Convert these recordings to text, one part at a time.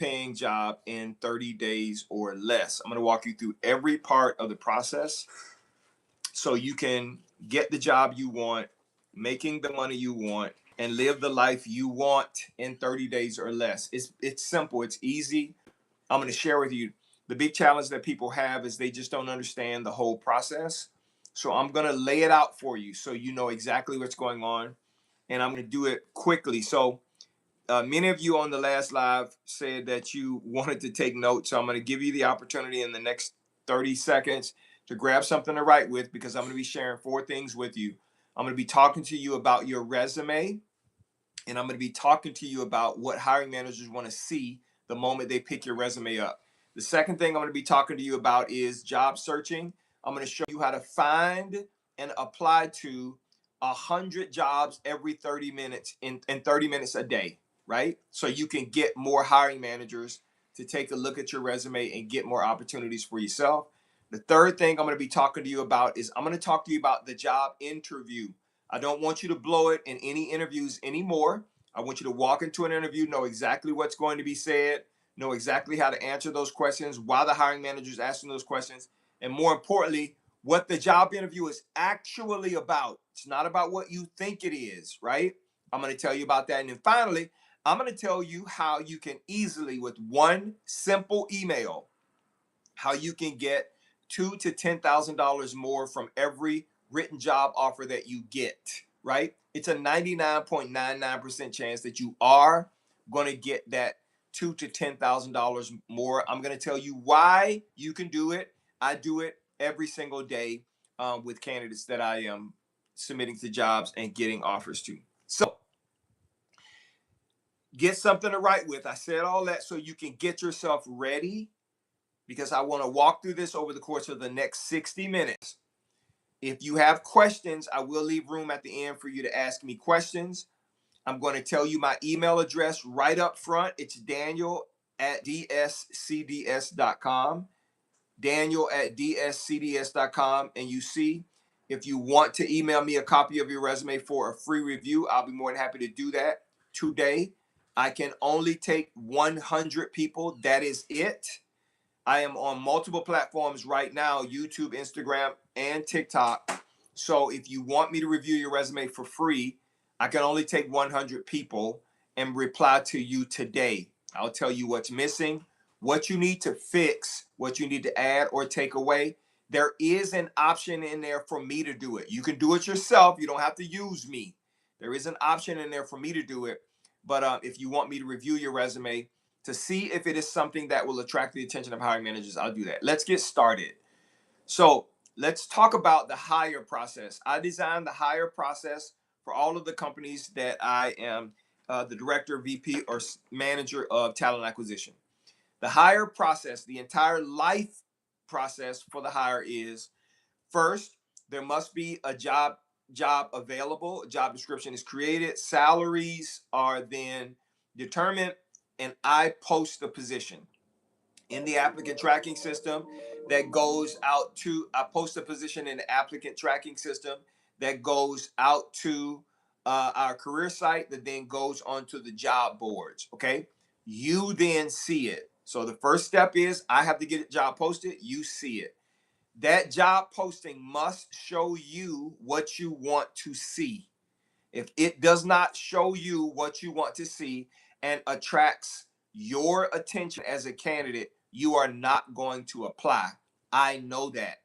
paying job in 30 days or less. I'm going to walk you through every part of the process so you can get the job you want, making the money you want, and live the life you want in 30 days or less. It's simple, it's easy. I'm going to share with you the big challenge that people have is they just don't understand the whole process. So I'm going to lay it out for you so you know exactly what's going on, and I'm going to do it quickly. So many of you on the last live said that you wanted to take notes. So I'm going to give you the opportunity in the next 30 seconds to grab something to write with, because I'm going to be sharing 4 things with you. I'm going to be talking to you about your resume, and I'm going to be talking to you about what hiring managers want to see the moment they pick your resume up. The second thing I'm going to be talking to you about is job searching. I'm going to show you how to find and apply to 100 jobs every 30 minutes in 30 minutes a day, right? So you can get more hiring managers to take a look at your resume and get more opportunities for yourself. The third thing I'm going to be talking to you about is I'm going to talk to you about the job interview. I don't want you to blow it in any interviews anymore. I want you to walk into an interview, know exactly what's going to be said, know exactly how to answer those questions, why the hiring manager is asking those questions, and more importantly, what the job interview is actually about. It's not about what you think it is, right? I'm going to tell you about that. And then finally, I'm going to tell you how you can easily, with one simple email, how you can get $2,000 to $10,000 more from every written job offer that you get, right? It's a 99.99% chance that you are going to get that $2,000 to $10,000 more. I'm going to tell you why you can do it. I do it every single day with candidates that I am submitting to jobs and getting offers to. So get something to write with. I said all that so you can get yourself ready, because I want to walk through this over the course of the next 60 minutes. If you have questions, I will leave room at the end for you to ask me questions. I'm going to tell you my email address right up front. It's daniel@dscds.com. Daniel@dscds.com. And you see, if you want to email me a copy of your resume for a free review, I'll be more than happy to do that today. I can only take 100 people. That is it. I am on multiple platforms right now, YouTube, Instagram, and TikTok. So if you want me to review your resume for free, I can only take 100 people and reply to you today. I'll tell you what's missing, what you need to fix, what you need to add or take away. There is an option in there for me to do it. You can do it yourself. You don't have to use me. There is an option in there for me to do it. But if you want me to review your resume, to see if it is something that will attract the attention of hiring managers, I'll do that. Let's get started. So let's talk about the hire process. I designed the hire process for all of the companies that I am the director, VP, or manager of talent acquisition. The hire process, the entire life process for the hire is, first, there must be a job available. A job description is created. Salaries are then determined, and I post the position in the applicant tracking system that goes out to, I post a position in the applicant tracking system that goes out to our career site that then goes onto the job boards. Okay. You then see it. So the first step is I have to get a job posted. You see it. That job posting must show you what you want to see. If it does not show you what you want to see and attracts your attention as a candidate, you are not going to apply. I know that.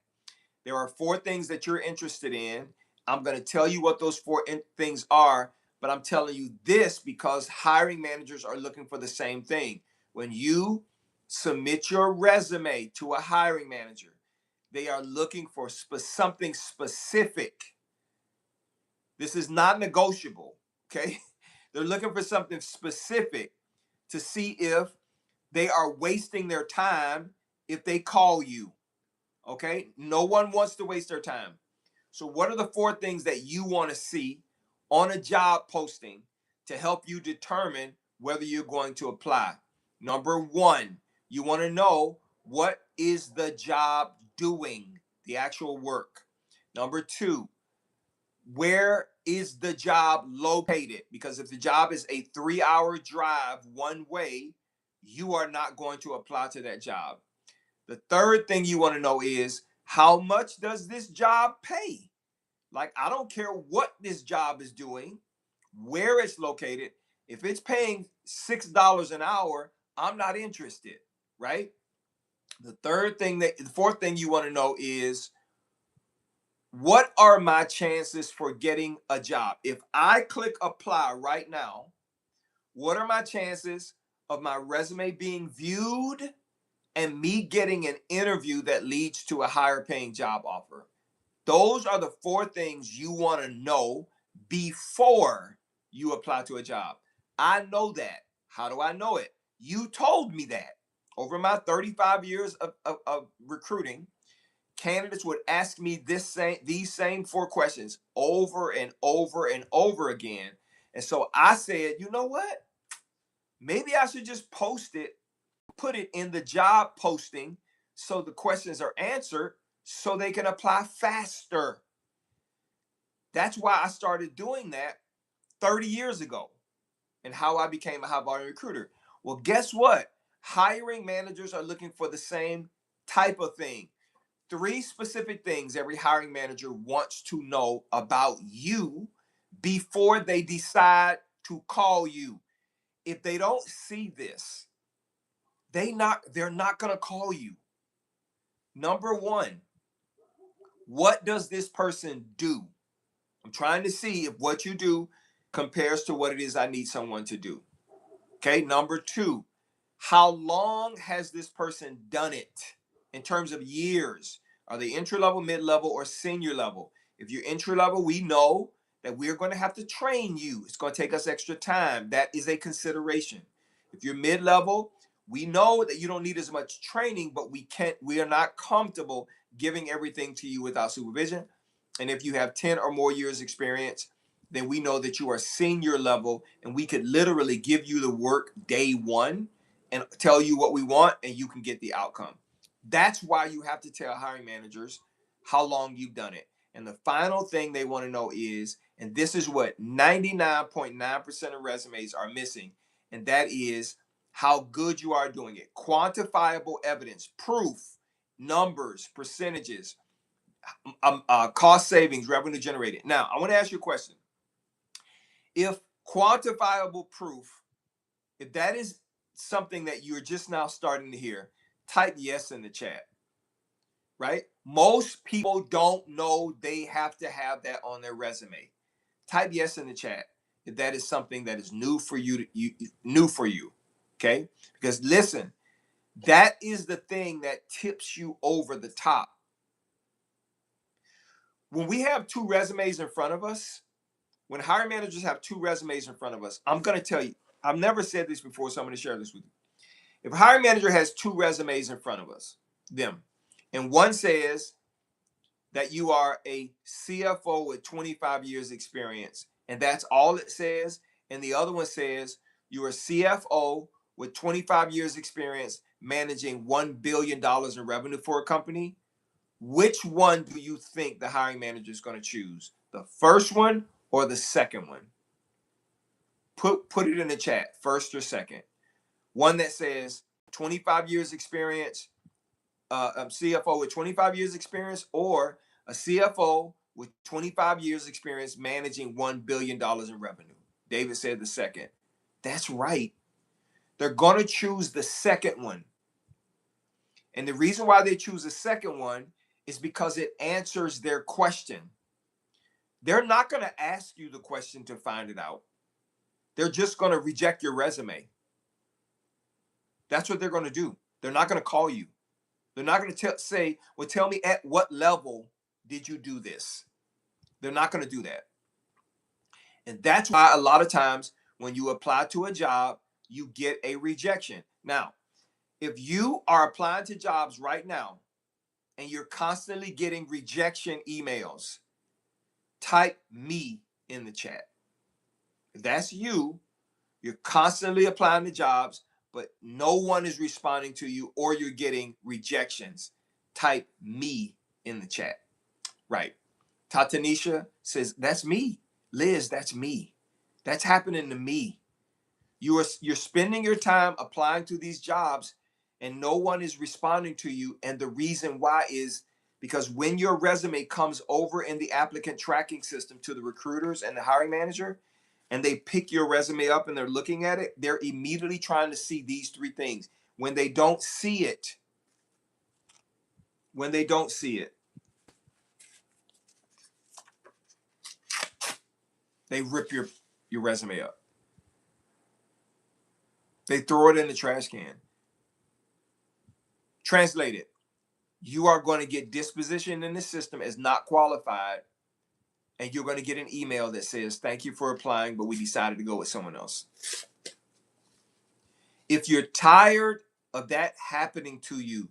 There are 4 things that you're interested in. I'm going to tell you what those 4 things are, but I'm telling you this because hiring managers are looking for the same thing. When you submit your resume to a hiring manager, they are looking for something specific. This is not negotiable, okay? They're looking for something specific to see if they are wasting their time if they call you, okay? No one wants to waste their time. So what are the 4 things that you want to see on a job posting to help you determine whether you're going to apply? Number 1, you want to know, what is the job doing, the actual work? Number 2, where is the job located? Because if the job is a 3-hour drive one way, you are not going to apply to that job. The third thing you want to know is, how much does this job pay? Like, I don't care what this job is doing, where it's located. If it's paying $6 an hour, I'm not interested, right? The fourth thing you want to know is, what are my chances for getting a job? If I click apply right now, what are my chances of my resume being viewed and me getting an interview that leads to a higher paying job offer? Those are the four things you want to know before you apply to a job. I know that. How do I know it? You told me that. Over my 35 years of recruiting, candidates would ask me these same four questions over and over and over again. And so I said, you know what? Maybe I should just post it, put it in the job posting so the questions are answered so they can apply faster. That's why I started doing that 30 years ago, and how I became a high volume recruiter. Well, guess what? Hiring managers are looking for the same type of thing. Three specific things every hiring manager wants to know about you before they decide to call you. If they don't see this, they're not going to call you. Number one, what does this person do? I'm trying to see if what you do compares to what it is I need someone to do. Okay. Number two, how long has this person done it in terms of years? Are they entry level, mid level, or senior level? If you're entry level, we know that we're going to have to train you. It's going to take us extra time. That is a consideration. If you're mid level, we know that you don't need as much training, but we are not comfortable giving everything to you without supervision. And if you have 10 or more years experience, then we know that you are senior level, and we could literally give you the work day one and tell you what we want, and you can get the outcome. That's why you have to tell hiring managers how long you've done it. And the final thing they want to know is, and this is what 99.9% of resumes are missing, and that is how good you are doing it. Quantifiable evidence, proof, numbers, percentages, cost savings, revenue generated. Now, I want to ask you a question. If quantifiable proof, if that is something that you're just now starting to hear, type yes in the chat, right? Most people don't know they have to have that on their resume. Type yes in the chat if that is something that is new for you, okay? Because listen, that is the thing that tips you over the top. When we have two resumes in front of us, when hiring managers have two resumes in front of us, I'm going to tell you, I've never said this before, so I'm going to share this with you. If a hiring manager has two resumes in front of them, and one says that you are a CFO with 25 years experience, and that's all it says, and the other one says you're a CFO with 25 years experience managing $1 billion in revenue for a company, which one do you think the hiring manager is going to choose? The first one or the second one? Put it in the chat, first or second. One that says 25 years experience, a CFO with 25 years experience, or a CFO with 25 years experience managing $1 billion in revenue. David said the second. That's right. They're going to choose the second one. And the reason why they choose the second one is because it answers their question. They're not going to ask you the question to find it out. They're just going to reject your resume. That's what they're going to do. They're not going to call you. They're not going to say, well, tell me at what level did you do this? They're not going to do that. And that's why a lot of times when you apply to a job, you get a rejection. Now, if you are applying to jobs right now and you're constantly getting rejection emails, type me in the chat. If that's you, you're constantly applying to jobs, but no one is responding to you, or you're getting rejections, type me in the chat. Right. Tatanisha says, that's me. Liz, that's me. That's happening to me. You're spending your time applying to these jobs and no one is responding to you. And the reason why is because when your resume comes over in the applicant tracking system to the recruiters and the hiring manager, and they pick your resume up and they're looking at it, they're immediately trying to see these three things. When they don't see it, they rip your resume up. They throw it in the trash can. Translate it. You are going to get dispositioned in the system as not qualified, and you're going to get an email that says, thank you for applying, but we decided to go with someone else. If you're tired of that happening to you,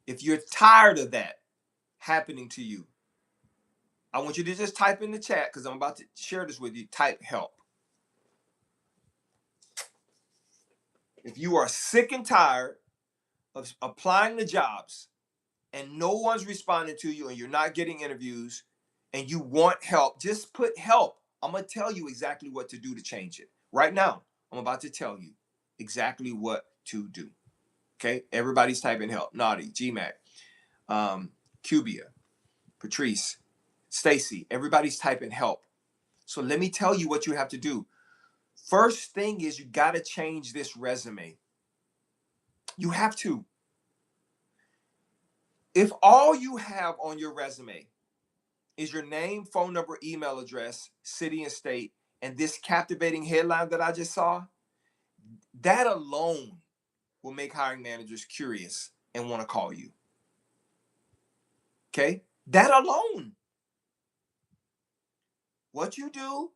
if you're tired of that happening to you, I want you to just type in the chat, because I'm about to share this with you. Type help. If you are sick and tired of applying to jobs and no one's responding to you and you're not getting interviews and you want help, just put help. I'm going to tell you exactly what to do to change it. Right now, I'm about to tell you exactly what to do. Okay? Everybody's typing help. Naughty, GMAC, Cubia, Patrice, Stacy, everybody's typing help. So let me tell you what you have to do. First thing is you got to change this resume. You have to. If all you have on your resume is your name, phone number, email address, city and state, and this captivating headline that I just saw, that alone will make hiring managers curious and want to call you. Okay? That alone. What you do,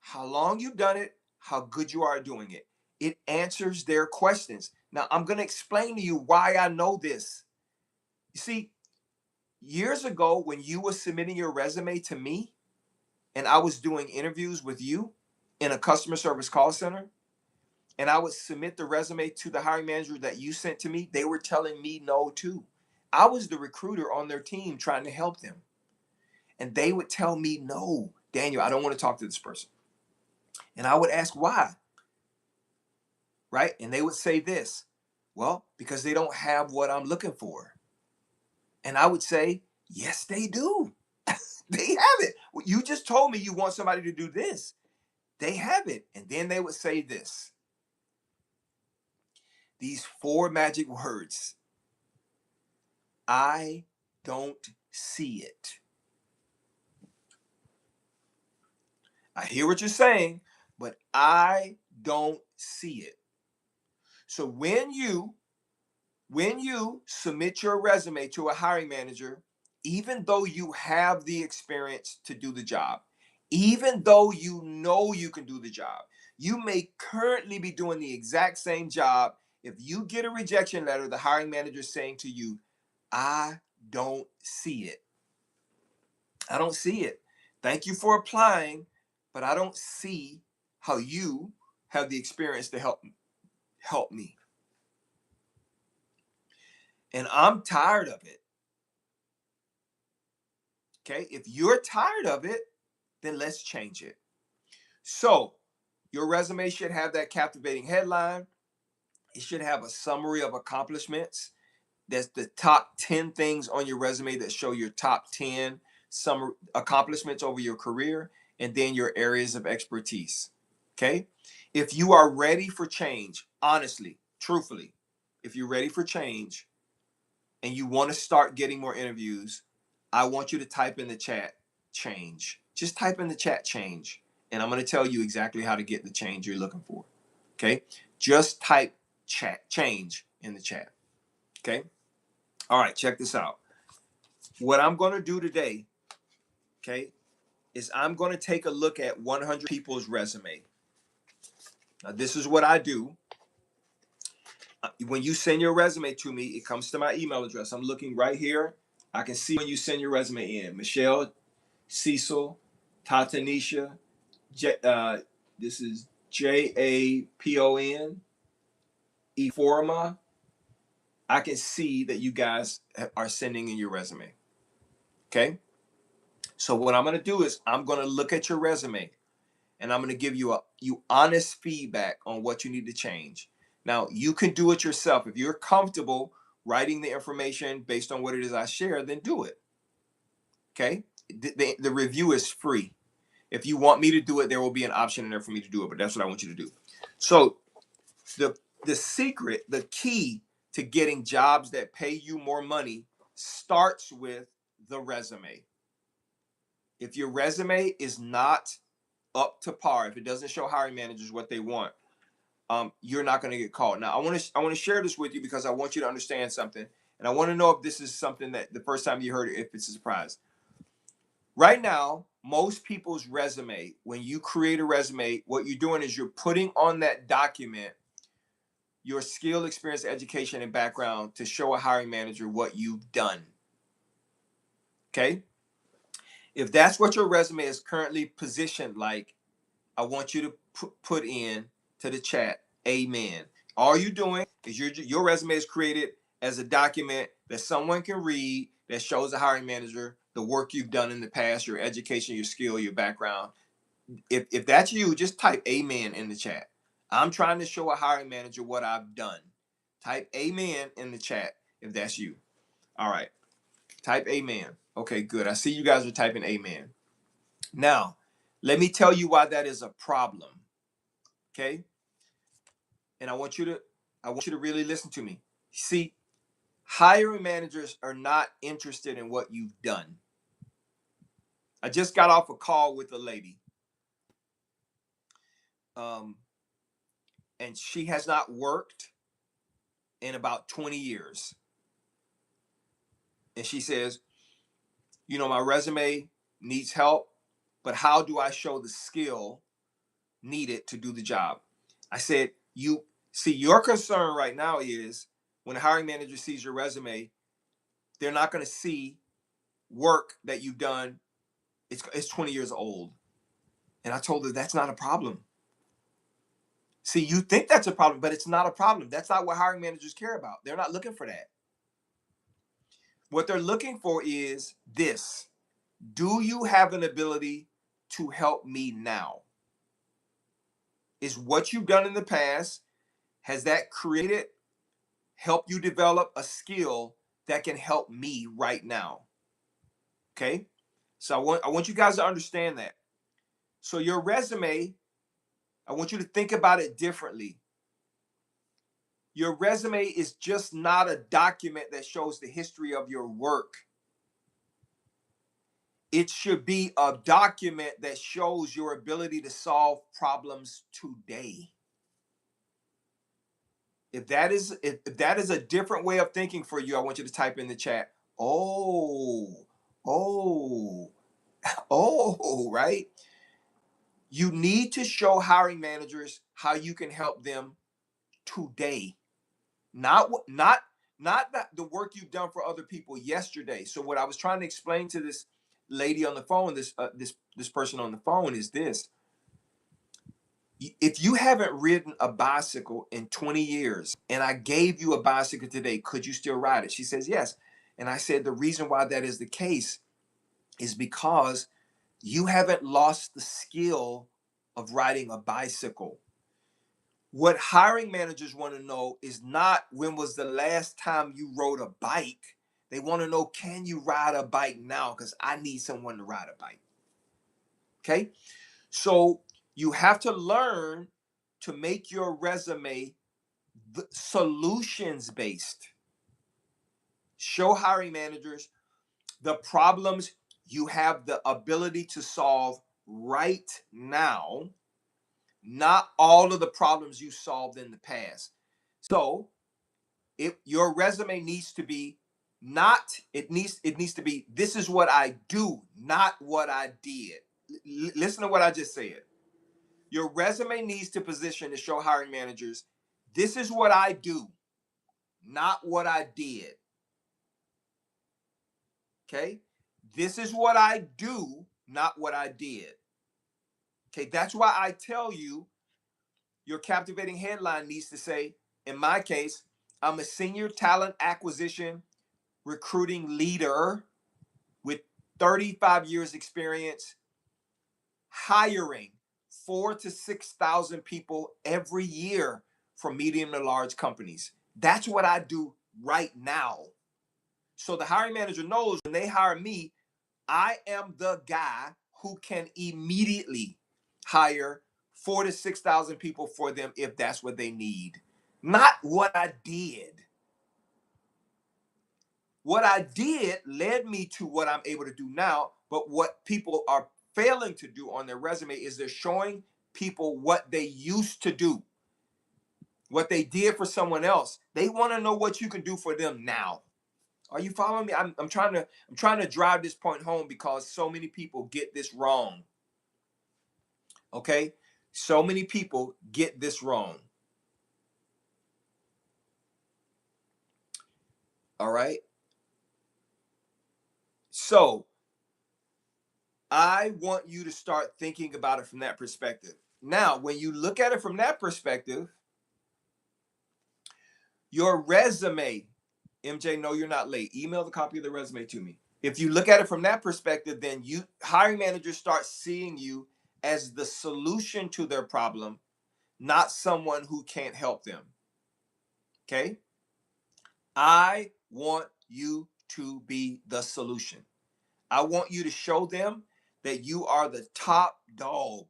how long you've done it, how good you are at doing it. It answers their questions. Now, I'm going to explain to you why I know this. You see, years ago, when you were submitting your resume to me and I was doing interviews with you in a customer service call center, and I would submit the resume to the hiring manager that you sent to me, they were telling me no too. I was the recruiter on their team trying to help them. And they would tell me, no, Daniel, I don't want to talk to this person. And I would ask why, right? And they would say this, well, because they don't have what I'm looking for. And I would say, yes, they do. They have it. You just told me you want somebody to do this. They have it. And then they would say this. These 4 magic words. I don't see it. I hear what you're saying, but I don't see it. So when you submit your resume to a hiring manager, even though you have the experience to do the job, even though you know you can do the job, you may currently be doing the exact same job. If you get a rejection letter, the hiring manager is saying to you, I don't see it. I don't see it. Thank you for applying, but I don't see how you have the experience to help me. And I'm tired of it. Okay, if you're tired of it, then let's change it. So your resume should have that captivating headline. It should have a summary of accomplishments. That's the top 10 things on your resume that show your top 10 summary accomplishments over your career, and then your areas of expertise. Okay, if you are ready for change, honestly, truthfully, if you're ready for change and you want to start getting more interviews, I want you to type in the chat change. Just type in the chat change, and I'm going to tell you exactly how to get the change you're looking for. Okay, just type chat change in the chat. Okay, all right, check this out. What I'm going to do today, okay, is I'm going to take a look at 100 people's resume. Now, this is what I do. When you send your resume to me, it comes to my email address. I'm looking right here. I can see when you send your resume in. Michelle, Cecil, Tatanisha, this is Japon, Eforma. I can see that you guys are sending in your resume. Okay? So what I'm going to do is I'm going to look at your resume and I'm going to give you honest feedback on what you need to change. Now, you can do it yourself. If you're comfortable writing the information based on what it is I share, then do it. Okay? The review is free. If you want me to do it, there will be an option in there for me to do it, but that's what I want you to do. So the secret, the key to getting jobs that pay you more money starts with the resume. If your resume is not up to par, if it doesn't show hiring managers what they want, you're not going to get called. Now, I want to share this with you because I want you to understand something, and I want to know if this is something that the first time you heard it, if it's a surprise. Right now, most people's resume, when you create a resume, what you're doing is you're putting on that document your skill, experience, education, and background to show a hiring manager what you've done. Okay? If that's what your resume is currently positioned like, I want you to put in to the chat, amen. All you're doing is your resume is created as a document that someone can read that shows the hiring manager the work you've done in the past, your education, your skill, your background. If that's you, just type amen in the chat. I'm trying to show a hiring manager what I've done. Type amen in the chat if that's you. All right. Type amen. Okay, good. I see you guys are typing amen. Now, let me tell you why that is a problem. Okay? And I want you to really listen to me. See, hiring managers are not interested in what you've done. I just got off a call with a lady. And she has not worked in about 20 years. And she says, my resume needs help, but how do I show the skill needed to do the job? I said, your concern right now is when a hiring manager sees your resume, they're not going to see work that you've done. It's 20 years old. And I told her that's not a problem. See, you think that's a problem, but it's not a problem. That's not what hiring managers care about. They're not looking for that. What they're looking for is this. Do you have an ability to help me now? Is what you've done in the past, has that help you develop a skill that can help me right now? Okay? So I want you guys to understand that. So your resume, I want you to think about it differently. Your resume is just not a document that shows the history of your work. It should be a document that shows your ability to solve problems today. If that is a different way of thinking for you, I want you to type in the chat. Oh, right? You need to show hiring managers how you can help them today. Not the work you've done for other people yesterday. So what I was trying to explain to this lady on the phone, this person on the phone, is this. If you haven't ridden a bicycle in 20 years and I gave you a bicycle today, could you still ride it? She says yes. And I said the reason why that is the case is because you haven't lost the skill of riding a bicycle. What hiring managers want to know is not when was the last time you rode a bike. They want to know, can you ride a bike now? Because I need someone to ride a bike. Okay? So you have to learn to make your resume solutions based. Show hiring managers the problems you have the ability to solve right now, not all of the problems you solved in the past. So your resume needs to be it needs to be, this is what I do, not what I did. Listen to what I just said. Your resume needs to position to show hiring managers, this is what I do, not what I did. Okay? This is what I do, not what I did. Okay, that's why I tell you your captivating headline needs to say, in my case, I'm a senior talent acquisition recruiting leader with 35 years experience hiring 4,000 to 6,000 people every year for medium to large companies. That's what I do right now. So the hiring manager knows when they hire me, I am the guy who can immediately hire 4,000 to 6,000 people for them if that's what they need. Not what I did. What I did led me to what I'm able to do now, but what people are failing to do on their resume is they're showing people what they used to do, what they did for someone else. They want to know what you can do for them now. Are you following me? I'm trying to drive this point home because so many people get this wrong. Okay? So many people get this wrong. All right? So, I want you to start thinking about it from that perspective. Now, when you look at it from that perspective, your resume, MJ, no, you're not late. Email the copy of the resume to me. If you look at it from that perspective, then hiring managers start seeing you as the solution to their problem, not someone who can't help them. Okay? I want you to be the solution. I want you to show them that you are the top dog.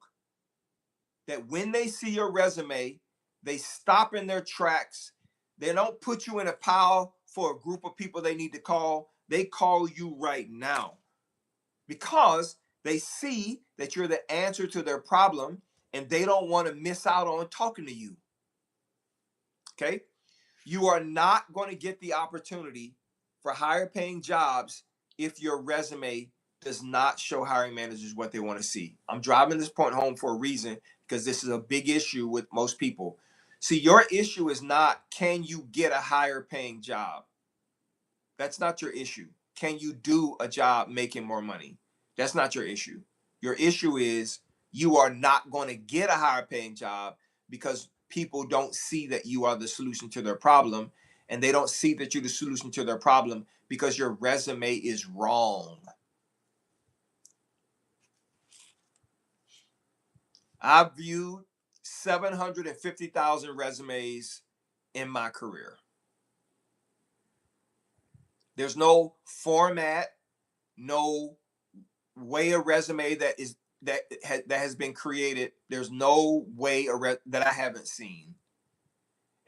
That when they see your resume, they stop in their tracks. They don't put you in a pile for a group of people they need to call. They call you right now because they see that you're the answer to their problem and they don't want to miss out on talking to you. Okay? You are not going to get the opportunity for higher paying jobs if your resume does not show hiring managers what they want to see. I'm driving this point home for a reason because this is a big issue with most people. See, your issue is not can you get a higher paying job? That's not your issue. Can you do a job making more money? That's not your issue. Your issue is you are not going to get a higher paying job because people don't see that you are the solution to their problem, and they don't see that you're the solution to their problem because your resume is wrong. I've viewed 750,000 resumes in my career. There's no format, no way a resume that has been created. There's no way that I haven't seen.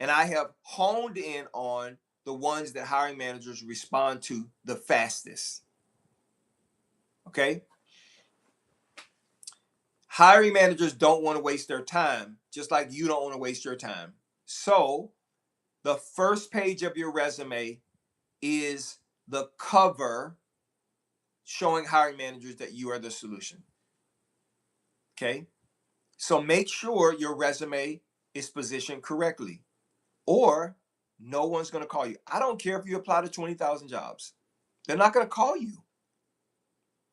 And I have honed in on the ones that hiring managers respond to the fastest. Okay? Hiring managers don't want to waste their time, just like you don't want to waste your time. So, the first page of your resume is the cover showing hiring managers that you are the solution. Okay? So, make sure your resume is positioned correctly, or no one's going to call you. I don't care if you apply to 20,000 jobs. They're not going to call you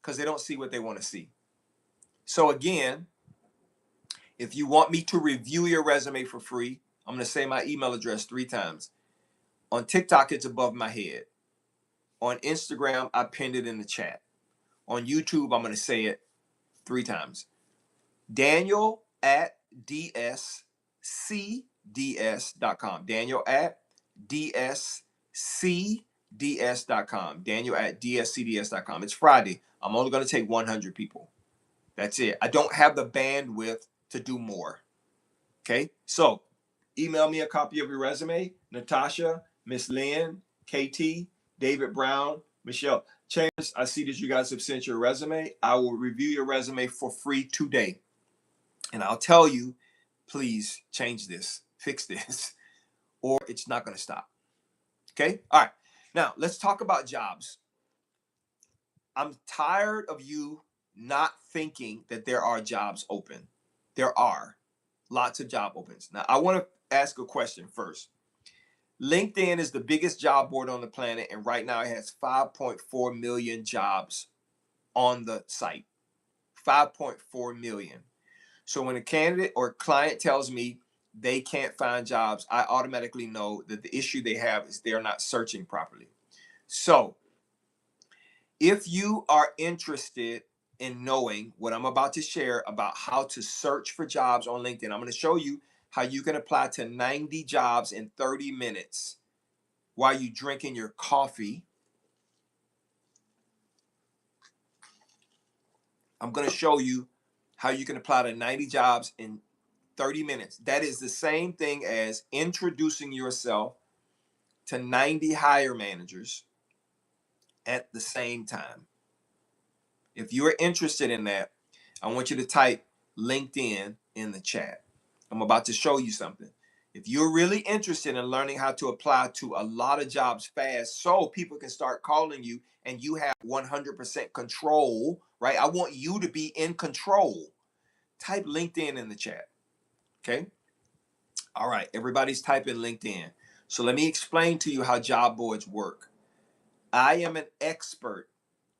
because they don't see what they want to see. So again, if you want me to review your resume for free, I'm going to say my email address 3 times. On TikTok, it's above my head. On Instagram, I pinned it in the chat. On YouTube, I'm going to say it 3 times. Daniel at dscds.com. Daniel at dscds.com. Daniel at dscds.com. It's Friday. I'm only going to take 100 people. That's it. I don't have the bandwidth to do more. Okay? So, email me a copy of your resume. Natasha, Miss Lynn, KT, David Brown, Michelle Chambers. I see that you guys have sent your resume. I will review your resume for free today. And I'll tell you, please change this, fix this, or it's not going to stop. Okay? All right. Now, let's talk about jobs. I'm tired of you not thinking that there are jobs open. There are lots of job opens. Now, I want to ask a question first. LinkedIn is the biggest job board on the planet, and right now it has 5.4 million jobs on the site. 5.4 million. So when a candidate or client tells me they can't find jobs, I automatically know that the issue they have is they're not searching properly. So if you are interested in knowing what I'm about to share about how to search for jobs on LinkedIn. I'm going to show you how you can apply to 90 jobs in 30 minutes while you're drinking your coffee. I'm going to show you how you can apply to 90 jobs in 30 minutes. That is the same thing as introducing yourself to 90 hire managers at the same time. If you're interested in that, I want you to type LinkedIn in the chat. I'm about to show you something. If you're really interested in learning how to apply to a lot of jobs fast so people can start calling you and you have 100% control, right? I want you to be in control. Type LinkedIn in the chat, okay? All right, everybody's typing LinkedIn. So let me explain to you how job boards work. I am an expert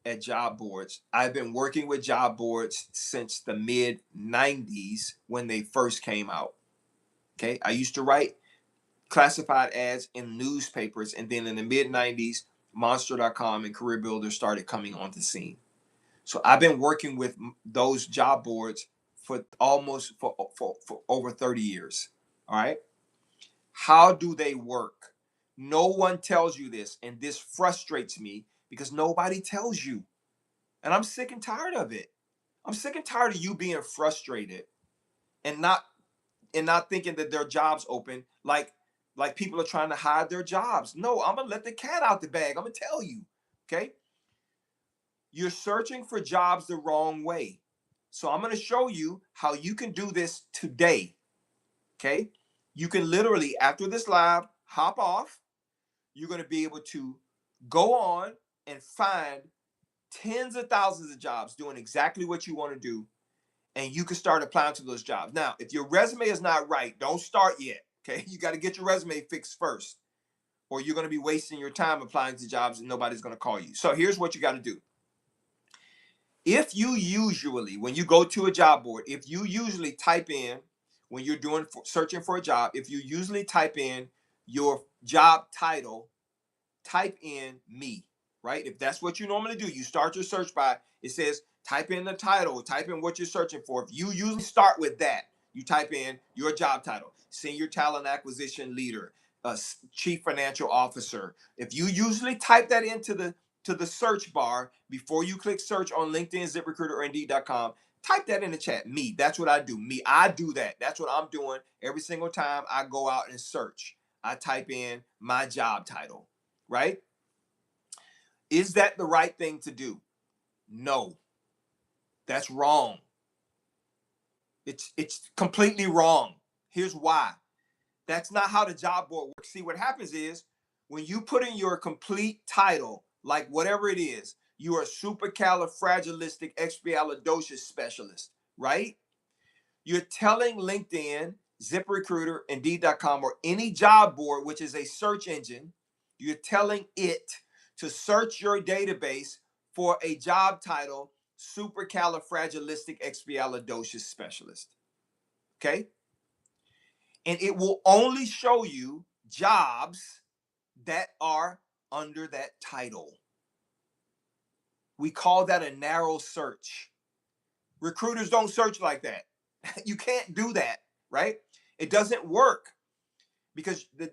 at job boards. I've been working with job boards since the mid 90s when they first came out. Okay. I used to write classified ads in newspapers, and then in the mid 90s, Monster.com and Career Builder started coming onto the scene. So I've been working with those job boards for almost for over 30 years. All right. How do they work? No one tells you this, and this frustrates me because nobody tells you. And I'm sick and tired of it. I'm sick and tired of you being frustrated and not thinking that their jobs open like people are trying to hide their jobs. No, I'm gonna let the cat out the bag. I'm gonna tell you, okay? You're searching for jobs the wrong way. So I'm gonna show you how you can do this today. Okay? You can literally, after this live, hop off. You're gonna be able to go on and find tens of thousands of jobs doing exactly what you want to do, and you can start applying to those jobs. Now, if your resume is not right, don't start yet. Okay, you got to get your resume fixed first, or you're going to be wasting your time applying to jobs and nobody's going to call you. So here's what you got to do. If you usually, when you go to a job board, if you usually type in, when you're doing searching for a job, if you usually type in your job title, type in me, right? If that's what you normally do, you start your search by, it says type in the title, type in what you're searching for. If you usually start with that, you type in your job title, senior talent acquisition leader, chief financial officer. If you usually type that into the search bar before you click search on LinkedIn, ZipRecruiter, or Indeed.com, type that in the chat. Me, that's what I do. Me, I do that. That's what I'm doing every single time I go out and search. I type in my job title, right? Is that the right thing to do? No, that's wrong. It's completely wrong. Here's why. That's not how the job board works. See, what happens is when you put in your complete title, like whatever it is, you are a supercalifragilisticexpialidocious specialist, right? You're telling LinkedIn, ZipRecruiter, Indeed.com, or any job board, which is a search engine, you're telling it to search your database for a job title, supercalifragilisticexpialidocious specialist. Okay? And it will only show you jobs that are under that title. We call that a narrow search. Recruiters don't search like that. You can't do that, right? It doesn't work because the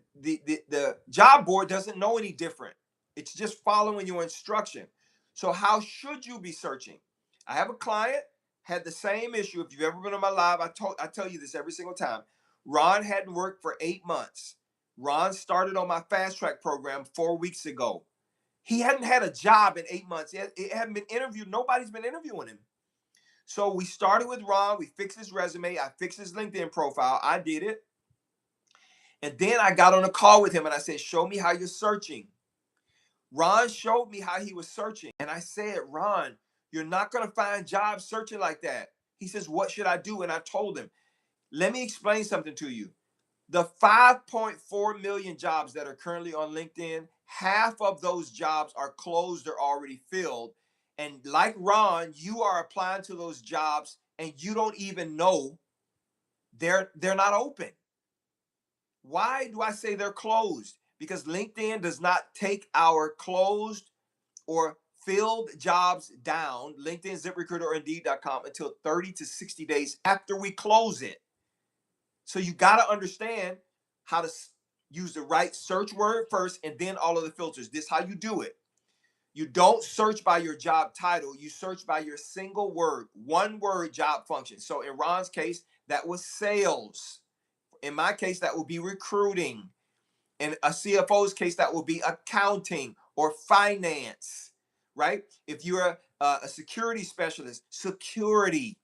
job board doesn't know any different. It's just following your instruction. So how should you be searching? I have a client had the same issue. If you've ever been on my live, I tell you this every single time. Ron hadn't worked for 8 months. Ron started on my fast track program 4 weeks ago. He hadn't had a job in 8 months. It hadn't been interviewed. Nobody's been interviewing him. So we started with Ron. We fixed his resume. I fixed his LinkedIn profile. I did it. And then I got on a call with him and I said, show me how you're searching. Ron showed me how he was searching. And I said, Ron, you're not going to find jobs searching like that. He says, what should I do? And I told him, let me explain something to you. The 5.4 million jobs that are currently on LinkedIn, half of those jobs are closed or already filled. And like Ron, you are applying to those jobs and you don't even know they're not open. Why do I say they're closed? Because LinkedIn does not take our closed or filled jobs down, LinkedIn, ZipRecruiter, or Indeed.com, until 30 to 60 days after we close it. So you got to understand how to use the right search word first and then all of the filters. This is how you do it. You don't search by your job title. You search by your single word, one word job function. So in Ron's case, that was sales. In my case, that would be recruiting. In a CFO's case, that will be accounting or finance, right? If you're a security specialist, security,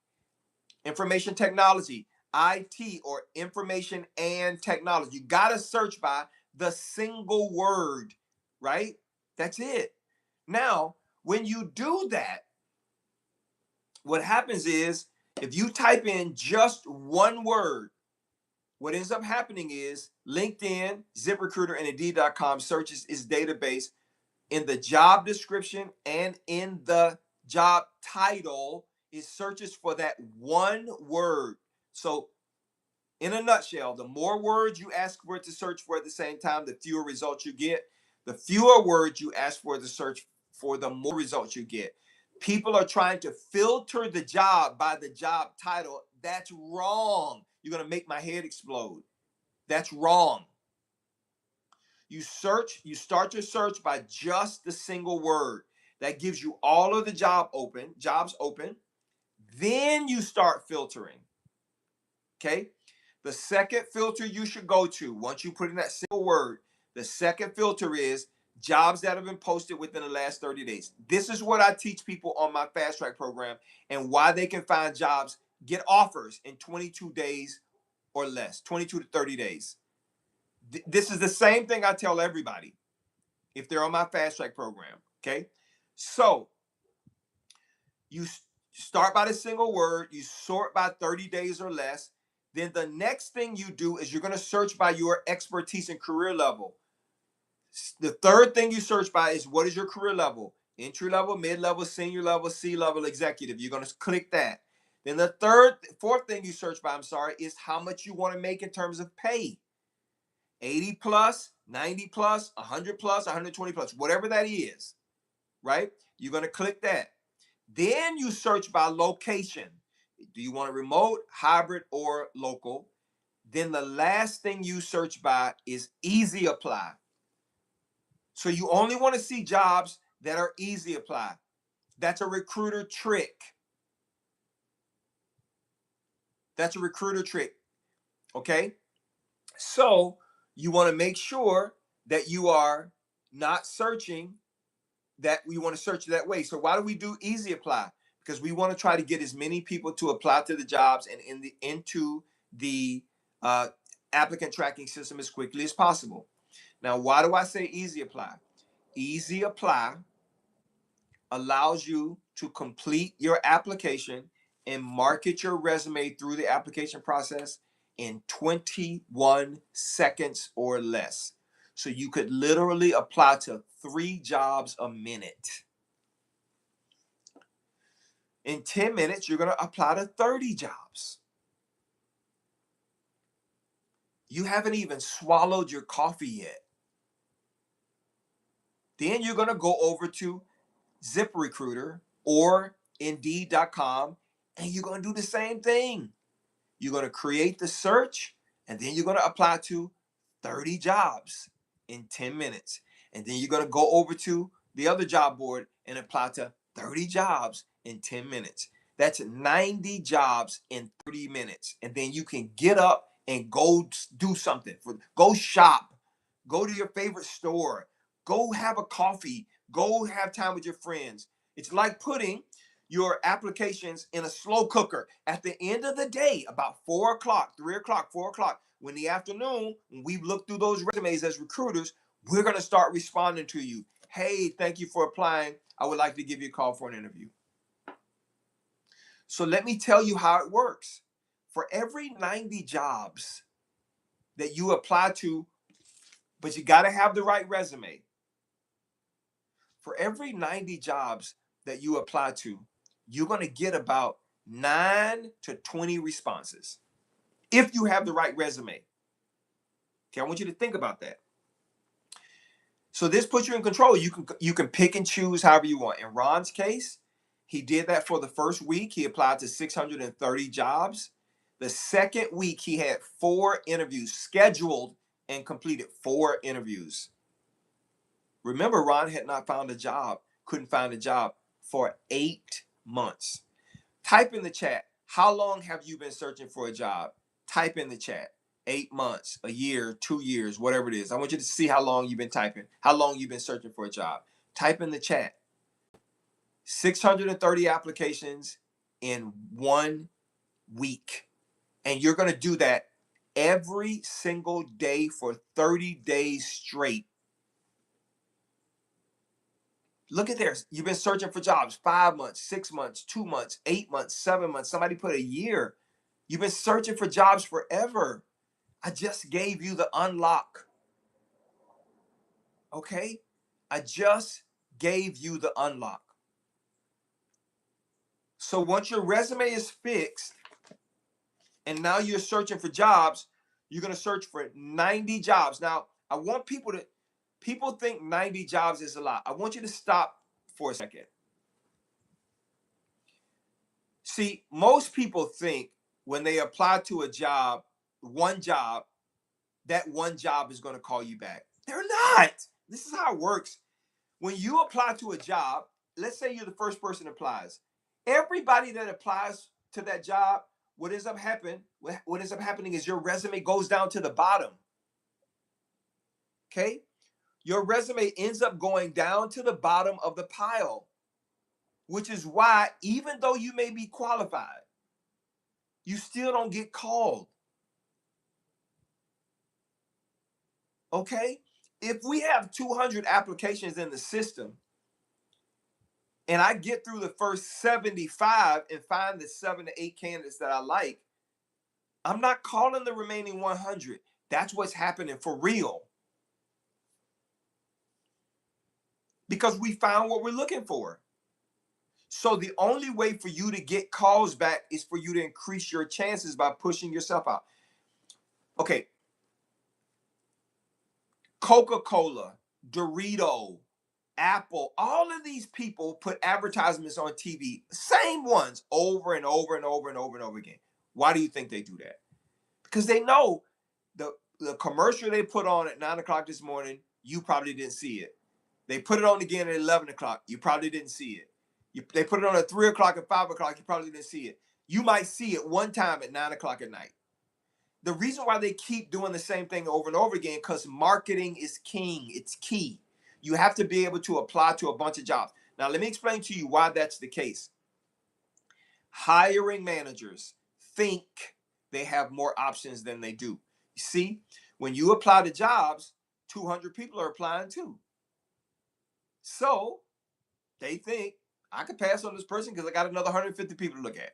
information technology, IT, or information and technology. You got to search by the single word, right? That's it. Now, when you do that, what happens is if you type in just one word, what ends up happening is LinkedIn, ZipRecruiter, and Indeed.com searches its database in the job description and in the job title. It searches for that one word. So in a nutshell, the more words you ask for it to search for at the same time, the fewer results you get. The fewer words you ask for it to search for, the more results you get. People are trying to filter the job by the job title. That's wrong. You're going to make my head explode. That's wrong. You start your search by just the single word. That gives you all of the jobs open. Then you start filtering. Okay? The second filter you should go to, once you put in that single word, the second filter is jobs that have been posted within the last 30 days. This is what I teach people on my Fast Track program and why they can find jobs, get offers in 22 days or less, 22 to 30 days. This is the same thing I tell everybody if they're on my Fast Track program, okay? So you start by the single word, you sort by 30 days or less. Then the next thing you do is you're going to search by your expertise and career level. The third thing you search by is what is your career level? Entry level, mid level, senior level, C level, executive. You're going to click that. Then the fourth thing you search by, is how much you want to make in terms of pay. 80 plus, 90 plus, 100 plus, 120 plus, whatever that is, right? You're going to click that. Then you search by location. Do you want a remote, hybrid, or local? Then the last thing you search by is easy apply. So you only want to see jobs that are easy apply. That's a recruiter trick. That's a recruiter trick. Okay? So you want to make sure that you are not searching that we want to search that way. So why do we do easy apply? Because we want to try to get as many people to apply to the jobs and into the applicant tracking system as quickly as possible. Now, why do I say easy apply? Easy apply allows you to complete your application and market your resume through the application process in 21 seconds or less. So you could literally apply to 3 jobs a minute. In 10 minutes, you're going to apply to 30 jobs. You haven't even swallowed your coffee yet. Then you're going to go over to ZipRecruiter or Indeed.com and you're going to do the same thing. You're going to create the search and then you're going to apply to 30 jobs in 10 minutes. And then you're going to go over to the other job board and apply to 30 jobs in 10 minutes. That's 90 jobs in 30 minutes. And then you can get up and go do something. Go shop. Go to your favorite store. Go have a coffee. Go have time with your friends. It's like putting your applications in a slow cooker. At the end of the day, about 4 o'clock, 3 o'clock, 4 o'clock, when the afternoon, when we look through those resumes as recruiters, we're going to start responding to you. Hey, thank you for applying. I would like to give you a call for an interview. So let me tell you how it works. For every 90 jobs that you apply to, but you got to have the right resume. For every 90 jobs that you apply to, you're going to get about 9 to 20 responses if you have the right resume. Okay, I want you to think about that. So this puts you in control. You can pick and choose however you want. In Ron's case, he did that for the first week. He applied to 630 jobs. The second week, he had 4 interviews scheduled and completed 4 interviews. Remember, Ron had not found a job, couldn't find a job for 8 months. Type in the chat, how long have you been searching for a job? Type in the chat, 8 months, a year, 2 years, whatever it is. I want you to see how long you've been typing, how long you've been searching for a job. Type in the chat. 630 applications in 1 week. And you're going to do that every single day for 30 days straight. Look at this. You've been searching for jobs 5 months, 6 months, 2 months, 8 months, 7 months. Somebody put a year. You've been searching for jobs forever. I just gave you the unlock. Okay? I just gave you the unlock. So once your resume is fixed and now you're searching for jobs, you're going to search for 90 jobs. Now, I want people think 90 jobs is a lot. I want you to stop for a second. See, most people think when they apply to a job, one job, that one job is going to call you back. They're not. This is how it works. When you apply to a job, let's say you're the first person that applies. Everybody that applies to that job, what ends up happening is your resume goes down to the bottom. Okay? Your resume ends up going down to the bottom of the pile, which is why even though you may be qualified, you still don't get called. Okay? If we have 200 applications in the system and I get through the first 75 and find the 7 to 8 candidates that I like, I'm not calling the remaining 100. That's what's happening for real. Because we found what we're looking for. So the only way for you to get calls back is for you to increase your chances by pushing yourself out. Okay. Coca-Cola, Dorito, Apple, all of these people put advertisements on TV, same ones over and over and over and over and over again. Why do you think they do that? Because they know the commercial they put on at 9 o'clock this morning, you probably didn't see it. They put it on again at 11 o'clock. You probably didn't see it. They put it on at 3 o'clock and 5 o'clock. You probably didn't see it. You might see it one time at 9 o'clock at night. The reason why they keep doing the same thing over and over again, because marketing is king. It's key. You have to be able to apply to a bunch of jobs. Now, let me explain to you why that's the case. Hiring managers think they have more options than they do. You see, when you apply to jobs, 200 people are applying too. So they think I could pass on this person because I got another 150 people to look at.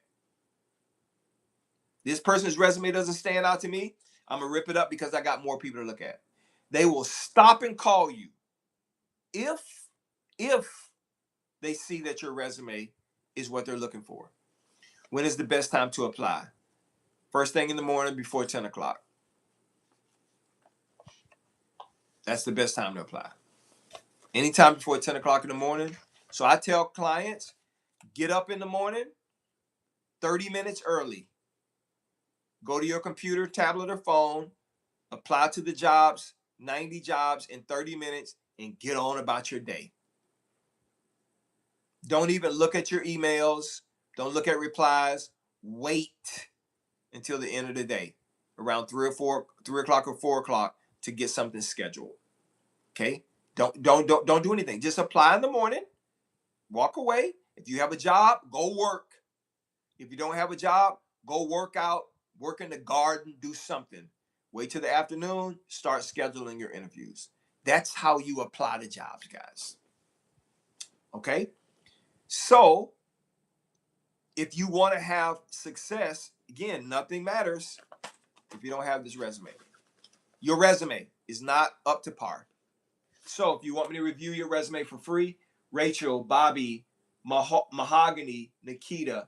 This person's resume doesn't stand out to me. I'm going to rip it up because I got more people to look at. They will stop and call you if they see that your resume is what they're looking for. When is the best time to apply? First thing in the morning before 10 o'clock. That's the best time to apply. Anytime before 10 o'clock in the morning. So I tell clients, get up in the morning 30 minutes early. Go to your computer, tablet, or phone, apply to the jobs, 90 jobs in 30 minutes, and get on about your day. Don't even look at your emails. Don't look at replies. Wait until the end of the day, around 3 o'clock or 4 o'clock, to get something scheduled. Okay? Don't do anything. Just apply in the morning. Walk away. If you have a job, go work. If you don't have a job, go work out, work in the garden, do something. Wait till the afternoon, start scheduling your interviews. That's how you apply to jobs, guys. Okay? So, if you want to have success, again, nothing matters if you don't have this resume. Your resume is not up to par. So, if you want me to review your resume for free, Rachel, Bobby, Mahogany, Nikita,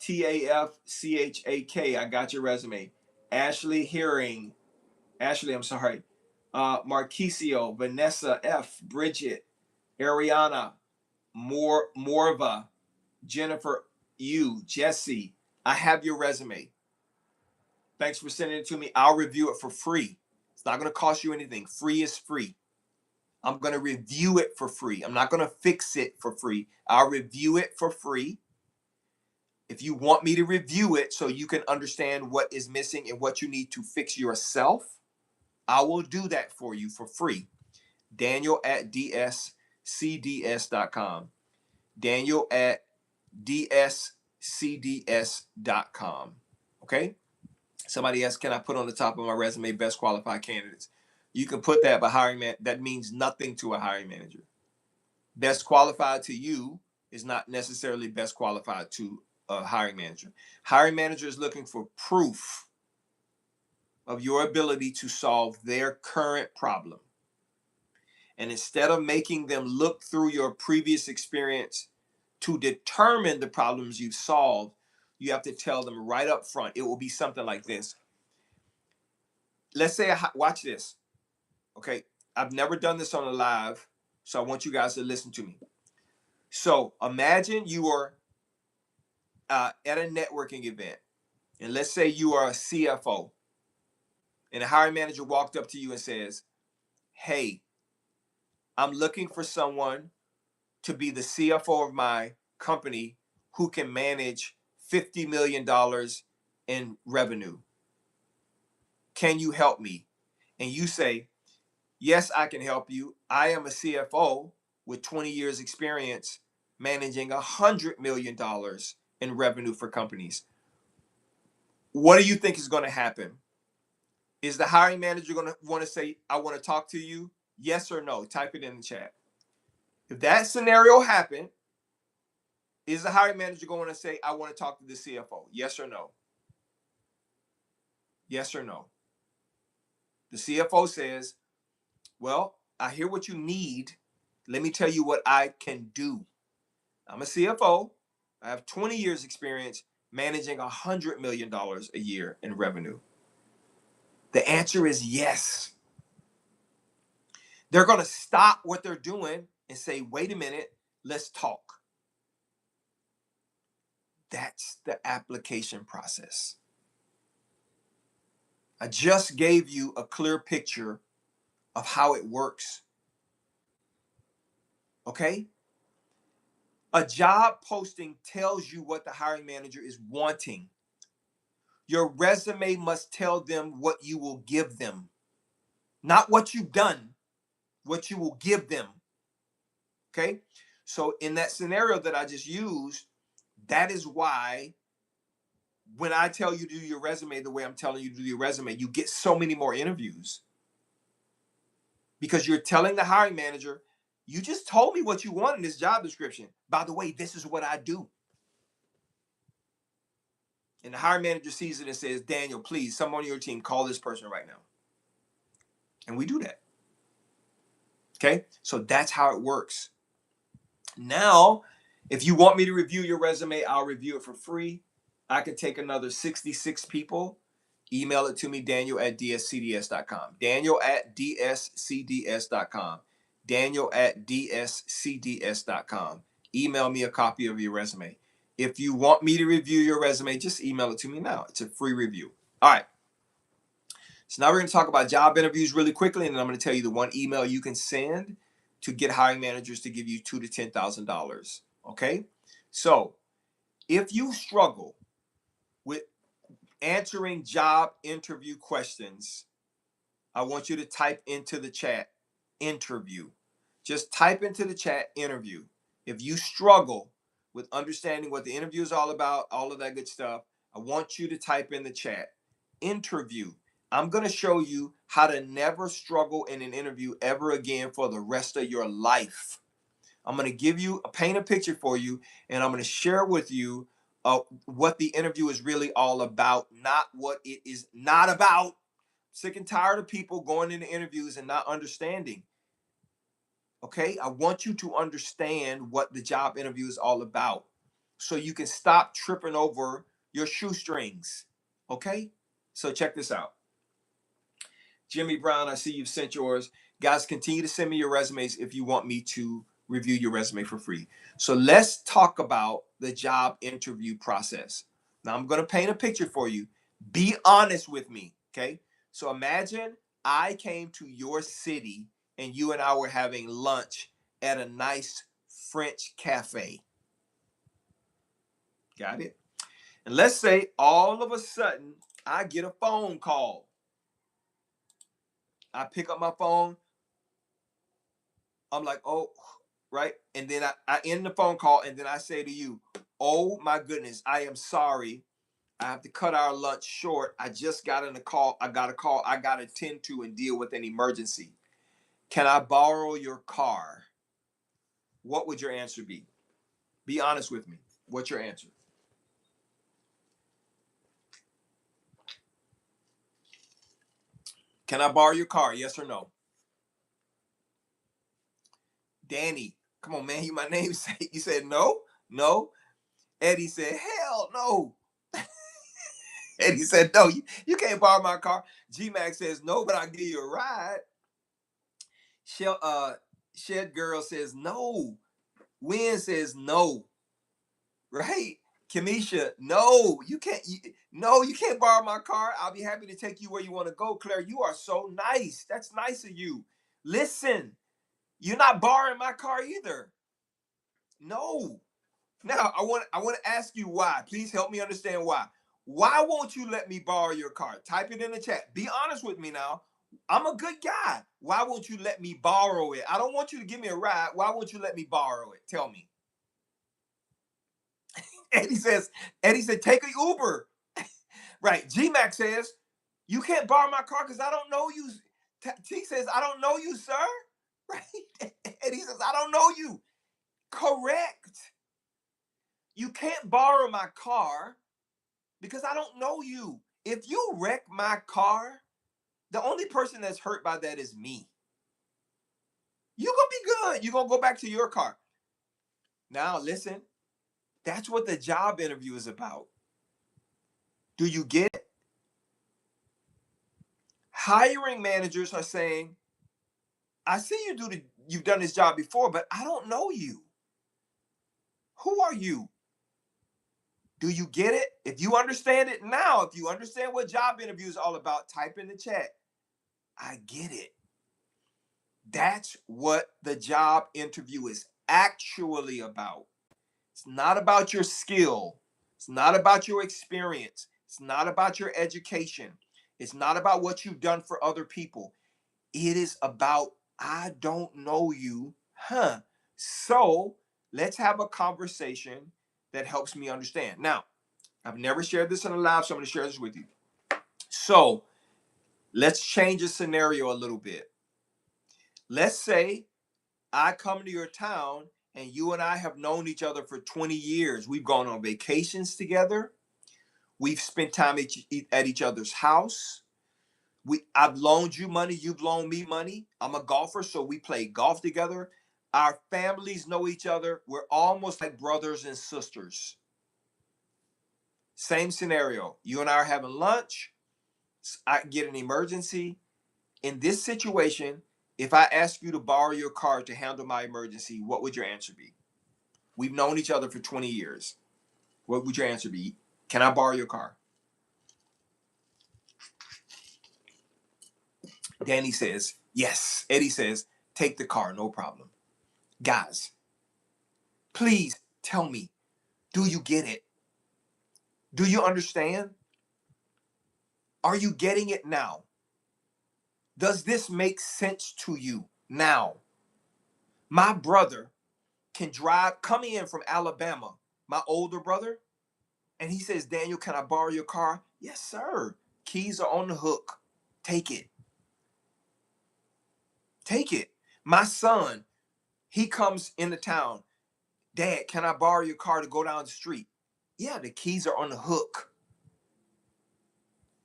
TAFCHAK, I got your resume. Ashley, I'm sorry. Marquisio, Vanessa F, Bridget, Ariana, Morva, Jennifer U, Jesse. I have your resume. Thanks for sending it to me. I'll review it for free. It's not going to cost you anything. Free is free. I'm going to review it for free. I'm not going to fix it for free. I'll review it for free. If you want me to review it so you can understand what is missing and what you need to fix yourself, I will do that for you for free. Daniel at dscds.com. Daniel at dscds.com. Okay? Somebody else, can I put on the top of my resume best qualified candidates? You can put that, but that means nothing to a hiring manager. Best qualified to you is not necessarily best qualified to a hiring manager. Hiring manager is looking for proof of your ability to solve their current problem. And instead of making them look through your previous experience to determine the problems you've solved, you have to tell them right up front. It will be something like this. Let's say, watch this. Okay, I've never done this on a live, so I want you guys to listen to me. So imagine you are at a networking event, and let's say you are a CFO, and a hiring manager walked up to you and says, hey, I'm looking for someone to be the CFO of my company who can manage $50 million in revenue. Can you help me? And you say, yes, I can help you. I am a CFO with 20 years experience managing $100 million in revenue for companies. What do you think is going to happen? Is the hiring manager going to want to say, I want to talk to you? Yes or no? Type it in the chat. If that scenario happened, is the hiring manager going to say, I want to talk to the CFO? Yes or no? Yes or no? The CFO says, well, I hear what you need. Let me tell you what I can do. I'm a CFO. I have 20 years experience managing $100 million a year in revenue. The answer is yes. They're going to stop what they're doing and say, wait a minute, let's talk. That's the application process. I just gave you a clear picture of how it works. Okay? A job posting tells you what the hiring manager is wanting. Your resume must tell them what you will give them. Not what you've done, what you will give them. Okay? So in that scenario that I just used, that is why when I tell you to do your resume the way I'm telling you to do your resume, you get so many more interviews. Because you're telling the hiring manager, you just told me what you want in this job description. By the way, this is what I do. And the hiring manager sees it and says, Daniel, please, someone on your team, call this person right now. And we do that. Okay? So that's how it works. Now, if you want me to review your resume, I'll review it for free. I can take another 66 people. Email it to me, Daniel at dscds.com. Daniel at dscds.com. Daniel at dscds.com. Email me a copy of your resume. If you want me to review your resume, just email it to me now. It's a free review. All right. So now we're going to talk about job interviews really quickly, and then I'm going to tell you the one email you can send to get hiring managers to give you $2,000 to $10,000. Okay? So if you struggle with answering job interview questions, I want you to type into the chat interview. Just type into the chat interview. If you struggle with understanding what the interview is all about, all of that good stuff, I want you to type in the chat interview. I'm going to show you how to never struggle in an interview ever again for the rest of your life. I'm going to paint a picture for you, and I'm going to share with you what the interview is really all about, not what it is not about. Sick and tired of people going into interviews and not understanding. Okay? I want you to understand what the job interview is all about so you can stop tripping over your shoestrings. Okay? So check this out. Jimmy Brown, I see you've sent yours. Guys, continue to send me your resumes if you want me to review your resume for free. So let's talk about the job interview process. Now I'm going to paint a picture for you. Be honest with me, okay? So imagine I came to your city and you and I were having lunch at a nice French cafe. Got it? And let's say all of a sudden I get a phone call. I pick up my phone. I'm like, oh, right. And then I end the phone call and then I say to you, oh my goodness, I am sorry. I have to cut our lunch short. I just got in a call. I got a call I got to attend to and deal with an emergency. Can I borrow your car? What would your answer be? Be honest with me. What's your answer? Can I borrow your car? Yes or no? Danny, come on, man. You my namesake. You said no? No? Eddie said, hell no. Eddie said, no, you can't borrow my car. G-Mac says, no, but I'll give you a ride. Shed Girl says, no. Win says, no. Right? Kamisha, no, you can't. No, you can't borrow my car. I'll be happy to take you where you want to go. Claire, you are so nice. That's nice of you. Listen, you're not borrowing my car either. No. Now I want to ask you why. Please help me understand why. Why won't you let me borrow your car? Type it in the chat. Be honest with me now. I'm a good guy. Why won't you let me borrow it? I don't want you to give me a ride. Why won't you let me borrow it? Tell me. Eddie says, Eddie said, take an Uber. Right. G-Mac says, you can't borrow my car because I don't know you. T says, I don't know you, sir. Right. Eddie says, I don't know you. Correct. You can't borrow my car because I don't know you. If you wreck my car, the only person that's hurt by that is me. You're going to be good. You're going to go back to your car. Now, listen, that's what the job interview is about. Do you get it? Hiring managers are saying, I see you've done this job before, but I don't know you. Who are you? Do you get it? If you understand it now, if you understand what job interview is all about, type in the chat. I get it. That's what the job interview is actually about. It's not about your skill. It's not about your experience. It's not about your education. It's not about what you've done for other people. It is about, I don't know you, huh? So let's have a conversation that helps me understand. Now, I've never shared this in a live, so I'm going to share this with you. So let's change the scenario a little bit. Let's say I come to your town and you and I have known each other for 20 years. We've gone on vacations together. We've spent time at each other's house. I've loaned you money. You've loaned me money. I'm a golfer, so we play golf together. Our families know each other. We're almost like brothers and sisters. Same scenario. You and I are having lunch. I get an emergency. In this situation, if I ask you to borrow your car to handle my emergency, what would your answer be? We've known each other for 20 years. What would your answer be? Can I borrow your car? Danny says, yes. Eddie says, take the car, no problem. Guys, please tell me, do you get it? Do you understand? Are you getting it now? Does this make sense to you now? My brother can drive, coming in from Alabama, my older brother, and he says, Daniel, can I borrow your car? Yes, sir. Keys are on the hook. Take it. Take it. My son, he comes into town. Dad, can I borrow your car to go down the street? Yeah, the keys are on the hook.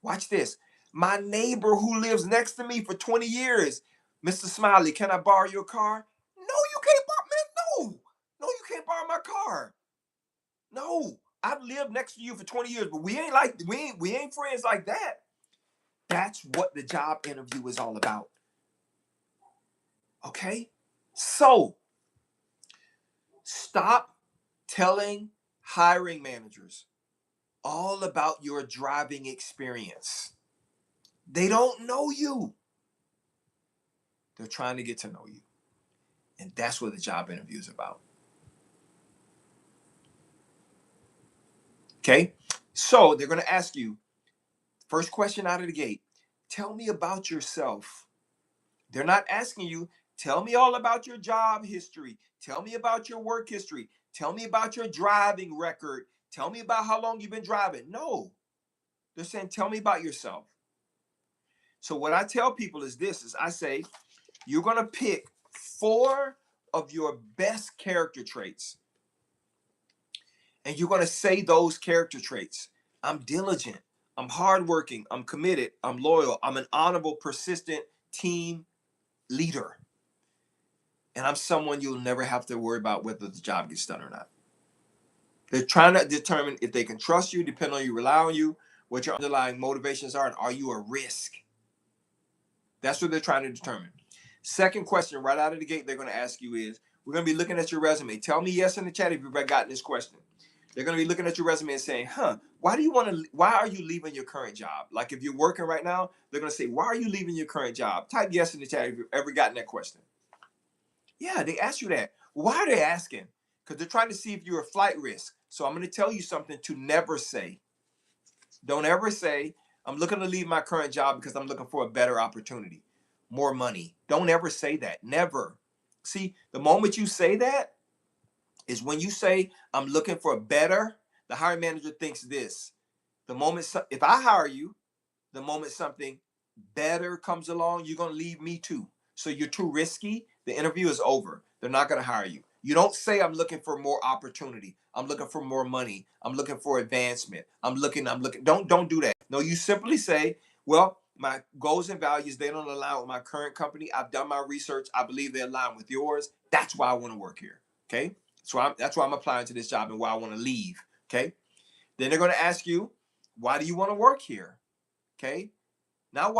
Watch this. My neighbor who lives next to me for 20 years, Mr. Smiley, can I borrow your car? No, you can't borrow, man. No. No, you can't borrow my car. No. I've lived next to you for 20 years, but we ain't friends like that. That's what the job interview is all about. Okay? So stop telling hiring managers all about your driving experience. They don't know you. They're trying to get to know you. And that's what the job interview is about. Okay? So they're going to ask you, first question out of the gate, tell me about yourself. They're not asking you, tell me all about your job history. Tell me about your work history. Tell me about your driving record. Tell me about how long you've been driving. No, they're saying, tell me about yourself. So what I tell people is this, is I say, you're going to pick 4 of your best character traits. And you're going to say those character traits. I'm diligent. I'm hardworking. I'm committed. I'm loyal. I'm an honorable, persistent team leader. And I'm someone you'll never have to worry about whether the job gets done or not. They're trying to determine if they can trust you, depend on you, rely on you, what your underlying motivations are, and are you a risk? That's what they're trying to determine. Second question, right out of the gate, they're going to ask you is, we're going to be looking at your resume. Tell me yes in the chat if you've ever gotten this question. They're going to be looking at your resume and saying, why are you leaving your current job? Like if you're working right now, they're going to say, why are you leaving your current job? Type yes in the chat if you've ever gotten that question. Yeah, they ask you that. Why are they asking? Because they're trying to see if you're a flight risk. So I'm going to tell you something to never say. Don't ever say, I'm looking to leave my current job because I'm looking for a better opportunity, more money. Don't ever say that. Never. See, the moment you say that is when you say, I'm looking for a better, the hiring manager thinks this. The moment, if I hire you, the moment something better comes along, you're going to leave me too. So you're too risky. The interview is over. They're not going to hire you. You don't say, I'm looking for more opportunity. I'm looking for more money. I'm looking for advancement. I'm looking. Don't do that. No, you simply say, well, my goals and values, they don't align with my current company. I've done my research. I believe they align with yours. That's why I want to work here. Okay. So that's why I'm applying to this job and why I want to leave. Okay. Then they're going to ask you, why do you want to work here? Okay. Now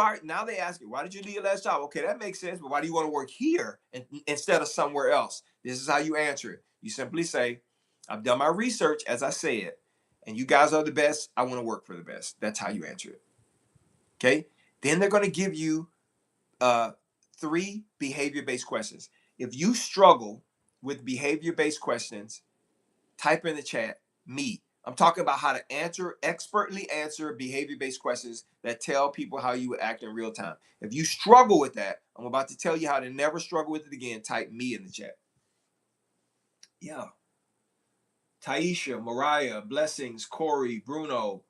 they ask you, why did you leave your last job? Okay, that makes sense, but why do you want to work here instead of somewhere else? This is how you answer it. You simply say, I've done my research, as I said, and you guys are the best. I want to work for the best. That's how you answer it. Okay. Then they're going to give you 3 behavior-based questions. If you struggle with behavior-based questions, type in the chat, me. I'm talking about how to expertly answer behavior-based questions that tell people how you would act in real time. If you struggle with that, I'm about to tell you how to never struggle with it again. Type me in the chat. Yeah. Taisha, Mariah, Blessings, Corey, Bruno,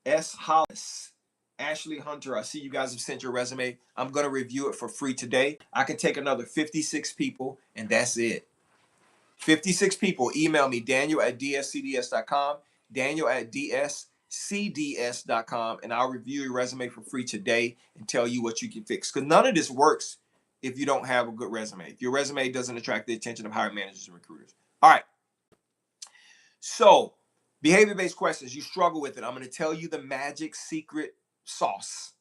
S. Hollis, Ashley Hunter. I see you guys have sent your resume. I'm going to review it for free today. I can take another 56 people, and that's it. 56 people. Email me, daniel@dscds.com, daniel@dscds.com, and I'll review your resume for free today and tell you what you can fix. Because none of this works if you don't have a good resume. If your resume doesn't attract the attention of hiring managers and recruiters. All right. So, behavior-based questions, you struggle with it. I'm going to tell you the magic secret sauce.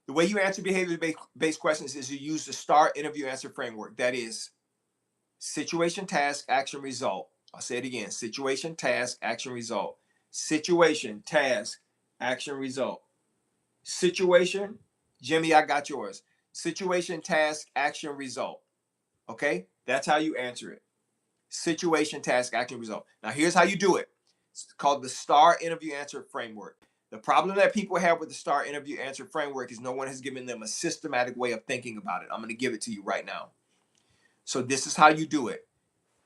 The way you answer behavior-based questions is you use the STAR interview answer framework. That is situation, task, action, result. I'll say it again. Situation, task, action, result. Situation, task, action, result. Situation, Jimmy, I got yours. Situation, task, action, result. Okay? That's how you answer it. Situation, task, action, result. Now, here's how you do it. It's called the STAR interview answer framework. The problem that people have with the STAR interview answer framework is no one has given them a systematic way of thinking about it. I'm going to give it to you right now. So this is how you do it.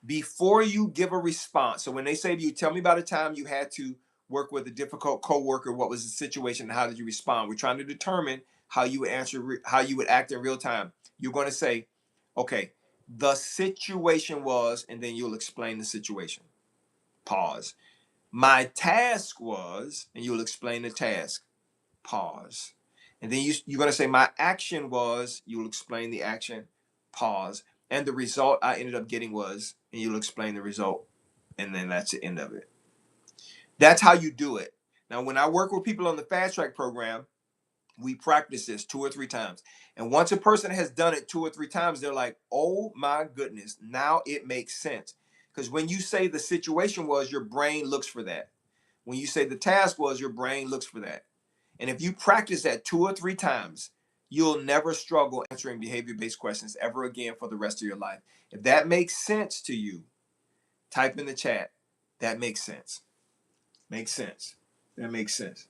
Before you give a response, so when they say to you, tell me about a time you had to work with a difficult coworker, what was the situation, and how did you respond? We're trying to determine how you would answer, how you would act in real time. You're going to say, okay, the situation was, and then you'll explain the situation. Pause. My task was, and you'll explain the task. Pause. And then you're going to say, my action was, you'll explain the action. Pause. And the result I ended up getting was, and you'll explain the result. And then that's the end of it. That's how you do it. Now, when I work with people on the Fast Track program, We practice this 2 or 3 times. And once a person has done it 2 or 3 times, they're like, oh my goodness, now it makes sense. Because when you say the situation was, your brain looks for that. When you say the task was, your brain looks for that. And if you practice that 2 or 3 times, you'll never struggle answering behavior-based questions ever again for the rest of your life. If that makes sense to you, type in the chat. That makes sense. Makes sense. That makes sense.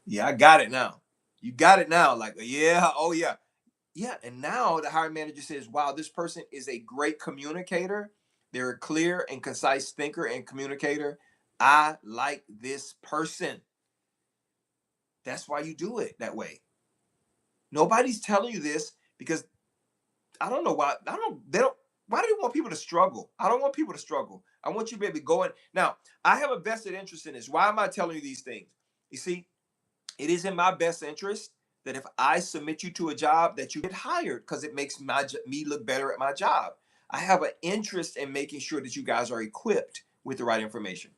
Yeah, I got it now. You got it now. Like, yeah, oh yeah. Yeah, and now the hiring manager says, wow, this person is a great communicator. They're a clear and concise thinker and communicator. I like this person. That's why you do it that way. Nobody's telling you this because I don't know why. Why do you want people to struggle? I don't want people to struggle. I want you to be able to go in. Now, I have a vested interest in this. Why am I telling you these things? You see, it is in my best interest that if I submit you to a job that you get hired because it makes me look better at my job. I have an interest in making sure that you guys are equipped with the right information.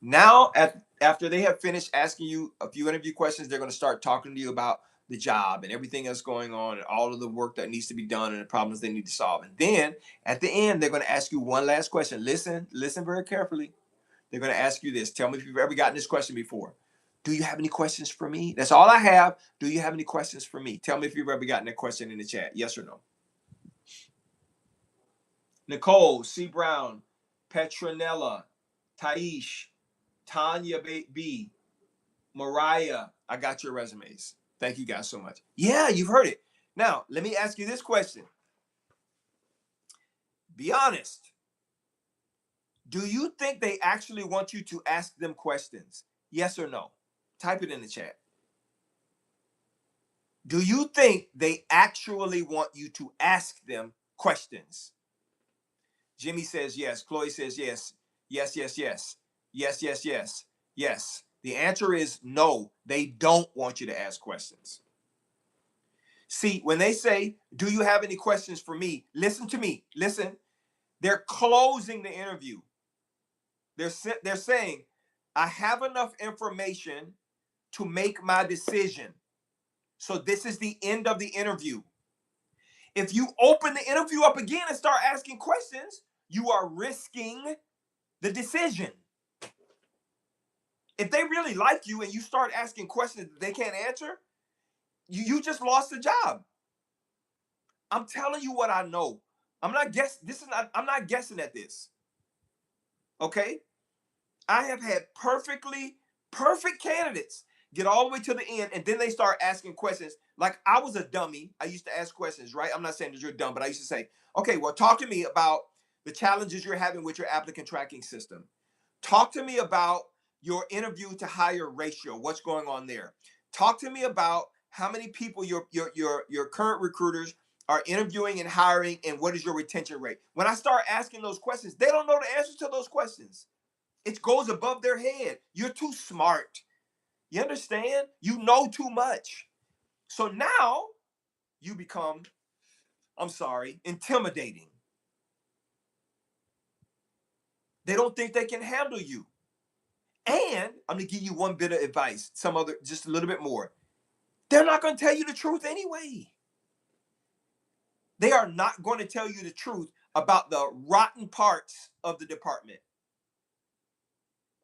Now, after they have finished asking you a few interview questions, they're going to start talking to you about the job and everything that's going on and all of the work that needs to be done and the problems they need to solve. And then at the end, they're going to ask you one last question. Listen very carefully. They're going to ask you this. Tell me if you've ever gotten this question before. Do you have any questions for me? That's all I have. Do you have any questions for me? Tell me if you've ever gotten that question in the chat. Yes or no? Nicole, C. Brown, Petronella, Taish, Tanya B, Mariah, I got your resumes. Thank you guys so much. Yeah, you've heard it. Now, let me ask you this question. Be honest. Do you think they actually want you to ask them questions? Yes or no? Type it in the chat. Do you think they actually want you to ask them questions? Jimmy says yes. Chloe says yes. Yes, yes, yes. Yes, yes, yes. Yes. The answer is no. They don't want you to ask questions. See, when they say, do you have any questions for me? Listen to me. Listen. They're closing the interview. They're saying, I have enough information to make my decision. So this is the end of the interview. If you open the interview up again and start asking questions, you are risking the decision. If they really like you and you start asking questions that they can't answer, you just lost the job. I'm telling you what I know. I'm not guessing at this. Okay? I have had perfect candidates get all the way to the end, and then they start asking questions. Like I was a dummy. I used to ask questions, right? I'm not saying that you're dumb, but I used to say, okay, well, talk to me about the challenges you're having with your applicant tracking system. Talk to me about your interview to hire ratio. What's going on there? Talk to me about how many people your current recruiters are interviewing and hiring, and what is your retention rate? When I start asking those questions, they don't know the answers to those questions. It goes above their head. You're too smart. You understand? You know too much. So now you become, intimidating. They don't think they can handle you. And I'm going to give you one bit of advice, just a little bit more. They're not going to tell you the truth anyway. They are not going to tell you the truth about the rotten parts of the department.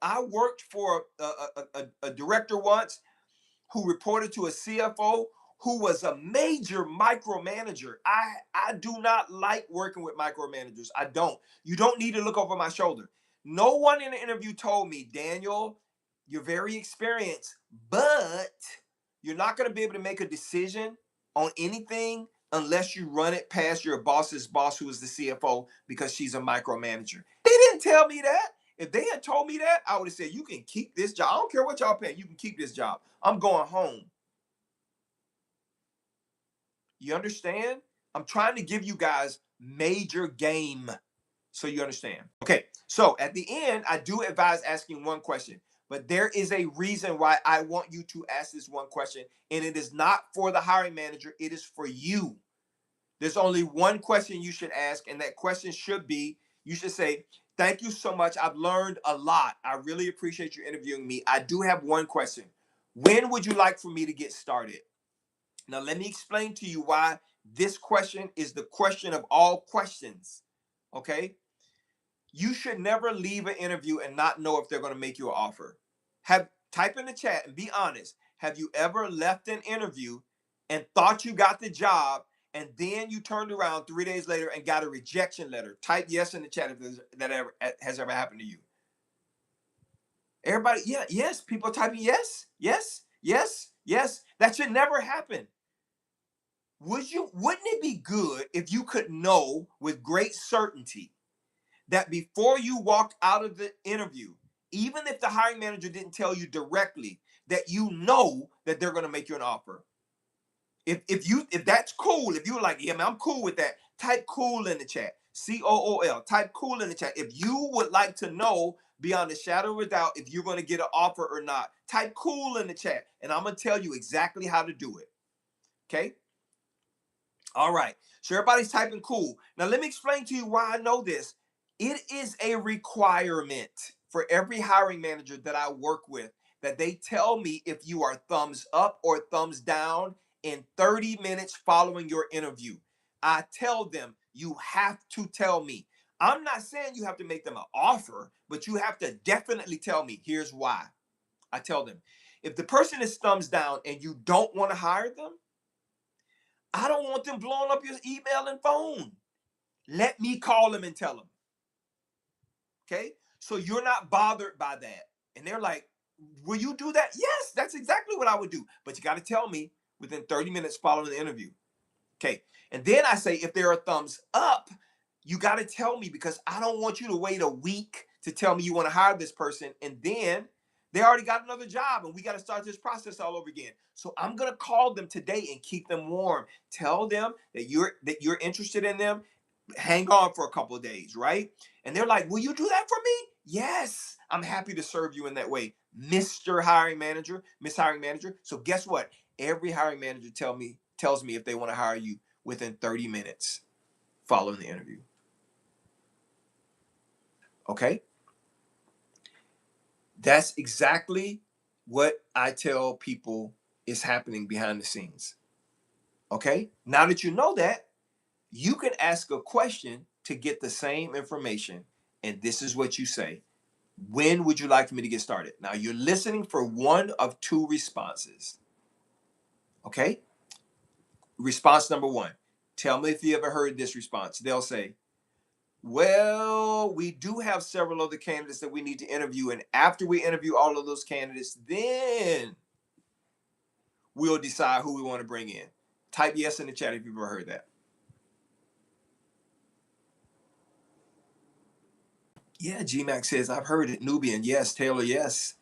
I worked for a director once who reported to a CFO who was a major micromanager. I do not like working with micromanagers. I don't. You don't need to look over my shoulder. No one in the interview told me, Daniel, you're very experienced, but you're not going to be able to make a decision on anything unless you run it past your boss's boss, who is the CFO, because she's a micromanager. They didn't tell me that. If they had told me that, I would have said, you can keep this job. I don't care what y'all pay. You can keep this job. I'm going home. You understand? I'm trying to give you guys major game so you understand. Okay, so at the end, I do advise asking one question, but there is a reason why I want you to ask this one question, and it is not for the hiring manager. It is for you. There's only one question you should ask, and that question should be, you should say, thank you so much. I've learned a lot. I really appreciate you interviewing me. I do have one question. When would you like for me to get started? Now, let me explain to you why this question is the question of all questions. Okay? You should never leave an interview and not know if they're going to make you an offer. Type in the chat and be honest. Have you ever left an interview and thought you got the job, and then you turned around 3 days later and got a rejection letter? Type yes in the chat if that ever has ever happened to you. Everybody, yeah, yes. People typing yes, yes, yes, yes. That should never happen. Wouldn't it be good if you could know with great certainty that before you walked out of the interview, even if the hiring manager didn't tell you directly, that you know that they're going to make you an offer? If that's cool, if you're like, yeah, man, I'm cool with that, type cool in the chat. COOL. Type cool in the chat. If you would like to know beyond a shadow of a doubt if you're going to get an offer or not, type cool in the chat, and I'm going to tell you exactly how to do it. Okay? All right. So everybody's typing cool. Now let me explain to you why I know this. It is a requirement for every hiring manager that I work with that they tell me if you are thumbs up or thumbs down in 30 minutes following your interview. I tell them you have to tell me. I'm not saying you have to make them an offer, but you have to definitely tell me. Here's why. I tell them if the person is thumbs down and you don't want to hire them, I don't want them blowing up your email and phone. Let me call them and tell them. Okay? So you're not bothered by that. And they're like, will you do that? Yes, that's exactly what I would do. But you got to tell me within 30 minutes following the interview. Okay. And then I say, if there are thumbs up, you got to tell me, because I don't want you to wait a week to tell me you want to hire this person. And then they already got another job and we got to start this process all over again. So I'm going to call them today and keep them warm. Tell them that you're interested in them. Hang on for a couple of days, right? And they're like, will you do that for me? Yes, I'm happy to serve you in that way, Mr. Hiring Manager, Miss Hiring Manager. So guess what? Every hiring manager tells me if they want to hire you within 30 minutes following the interview. Okay? That's exactly what I tell people is happening behind the scenes. Okay? Now that you know that, you can ask a question to get the same information. And this is what you say. When would you like for me to get started? Now you're listening for one of two responses. Okay? Response number one. Tell me if you ever heard this response. They'll say, well, we do have several other candidates that we need to interview. And after we interview all of those candidates, then we'll decide who we want to bring in. Type yes in the chat if you've ever heard that. Yeah, GMAX says, I've heard it. Nubian, yes. Taylor, yes.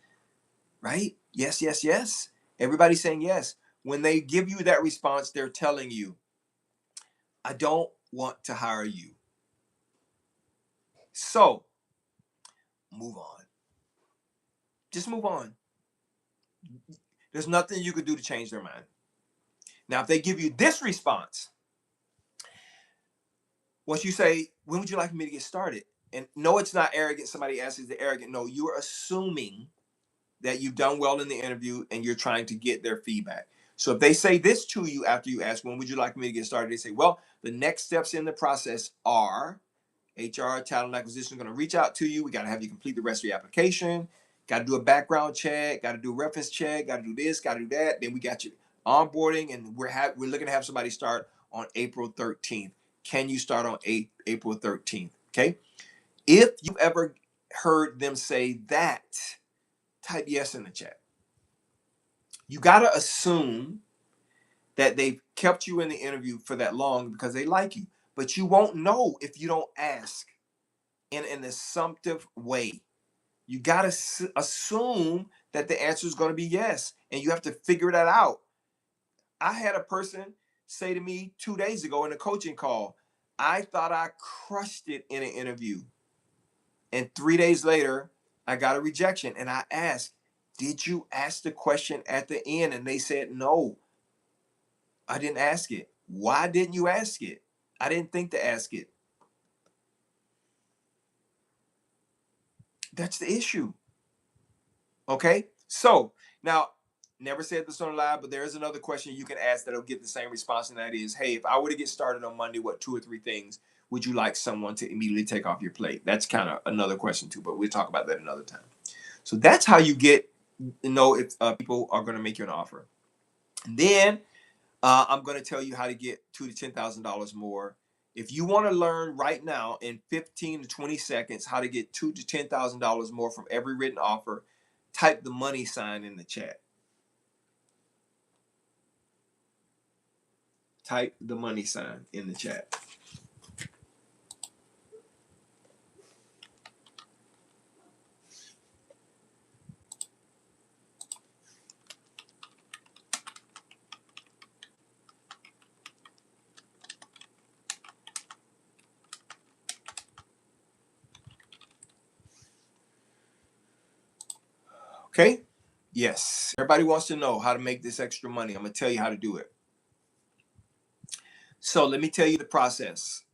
Right? Yes, yes, yes. Everybody's saying yes. When they give you that response, they're telling you, I don't want to hire you. So move on. Just move on. There's nothing you could do to change their mind. Now, if they give you this response, once you say, when would you like me to get started? And no, it's not arrogant. Somebody asks, is it arrogant? No, you're assuming that you've done well in the interview and you're trying to get their feedback. So if they say this to you after you ask, when would you like me to get started? They say, well, the next steps in the process are HR, talent acquisition, is going to reach out to you. We got to have you complete the rest of your application. Got to do a background check. Got to do a reference check. Got to do this. Got to do that. Then we got you onboarding, and we're looking to have somebody start on April 13th. Can you start on April 13th? Okay. If you've ever heard them say that, type yes in the chat. You got to assume that they've kept you in the interview for that long because they like you, but you won't know if you don't ask in an assumptive way. You got to assume that the answer is going to be yes, and you have to figure that out. I had a person say to me 2 days ago in a coaching call, I thought I crushed it in an interview. And 3 days later, I got a rejection. And I asked, did you ask the question at the end? And they said, no, I didn't ask it. Why didn't you ask it? I didn't think to ask it. That's the issue. Okay. So now never said this on live, but there is another question you can ask that'll get the same response, and that is, hey, if I were to get started on Monday, what 2 or 3 things would you like someone to immediately take off your plate? That's kind of another question too, but we'll talk about that another time. So that's how you get know if people are going to make you an offer. And then I'm going to tell you how to get $2,000 to $10,000 more. If you want to learn right now in 15 to 20 seconds how to get $2,000 to $10,000 more from every written offer, type the money sign in the chat. Type the money sign in the chat. Okay? Yes. Everybody wants to know how to make this extra money. I'm going to tell you how to do it. So let me tell you the process.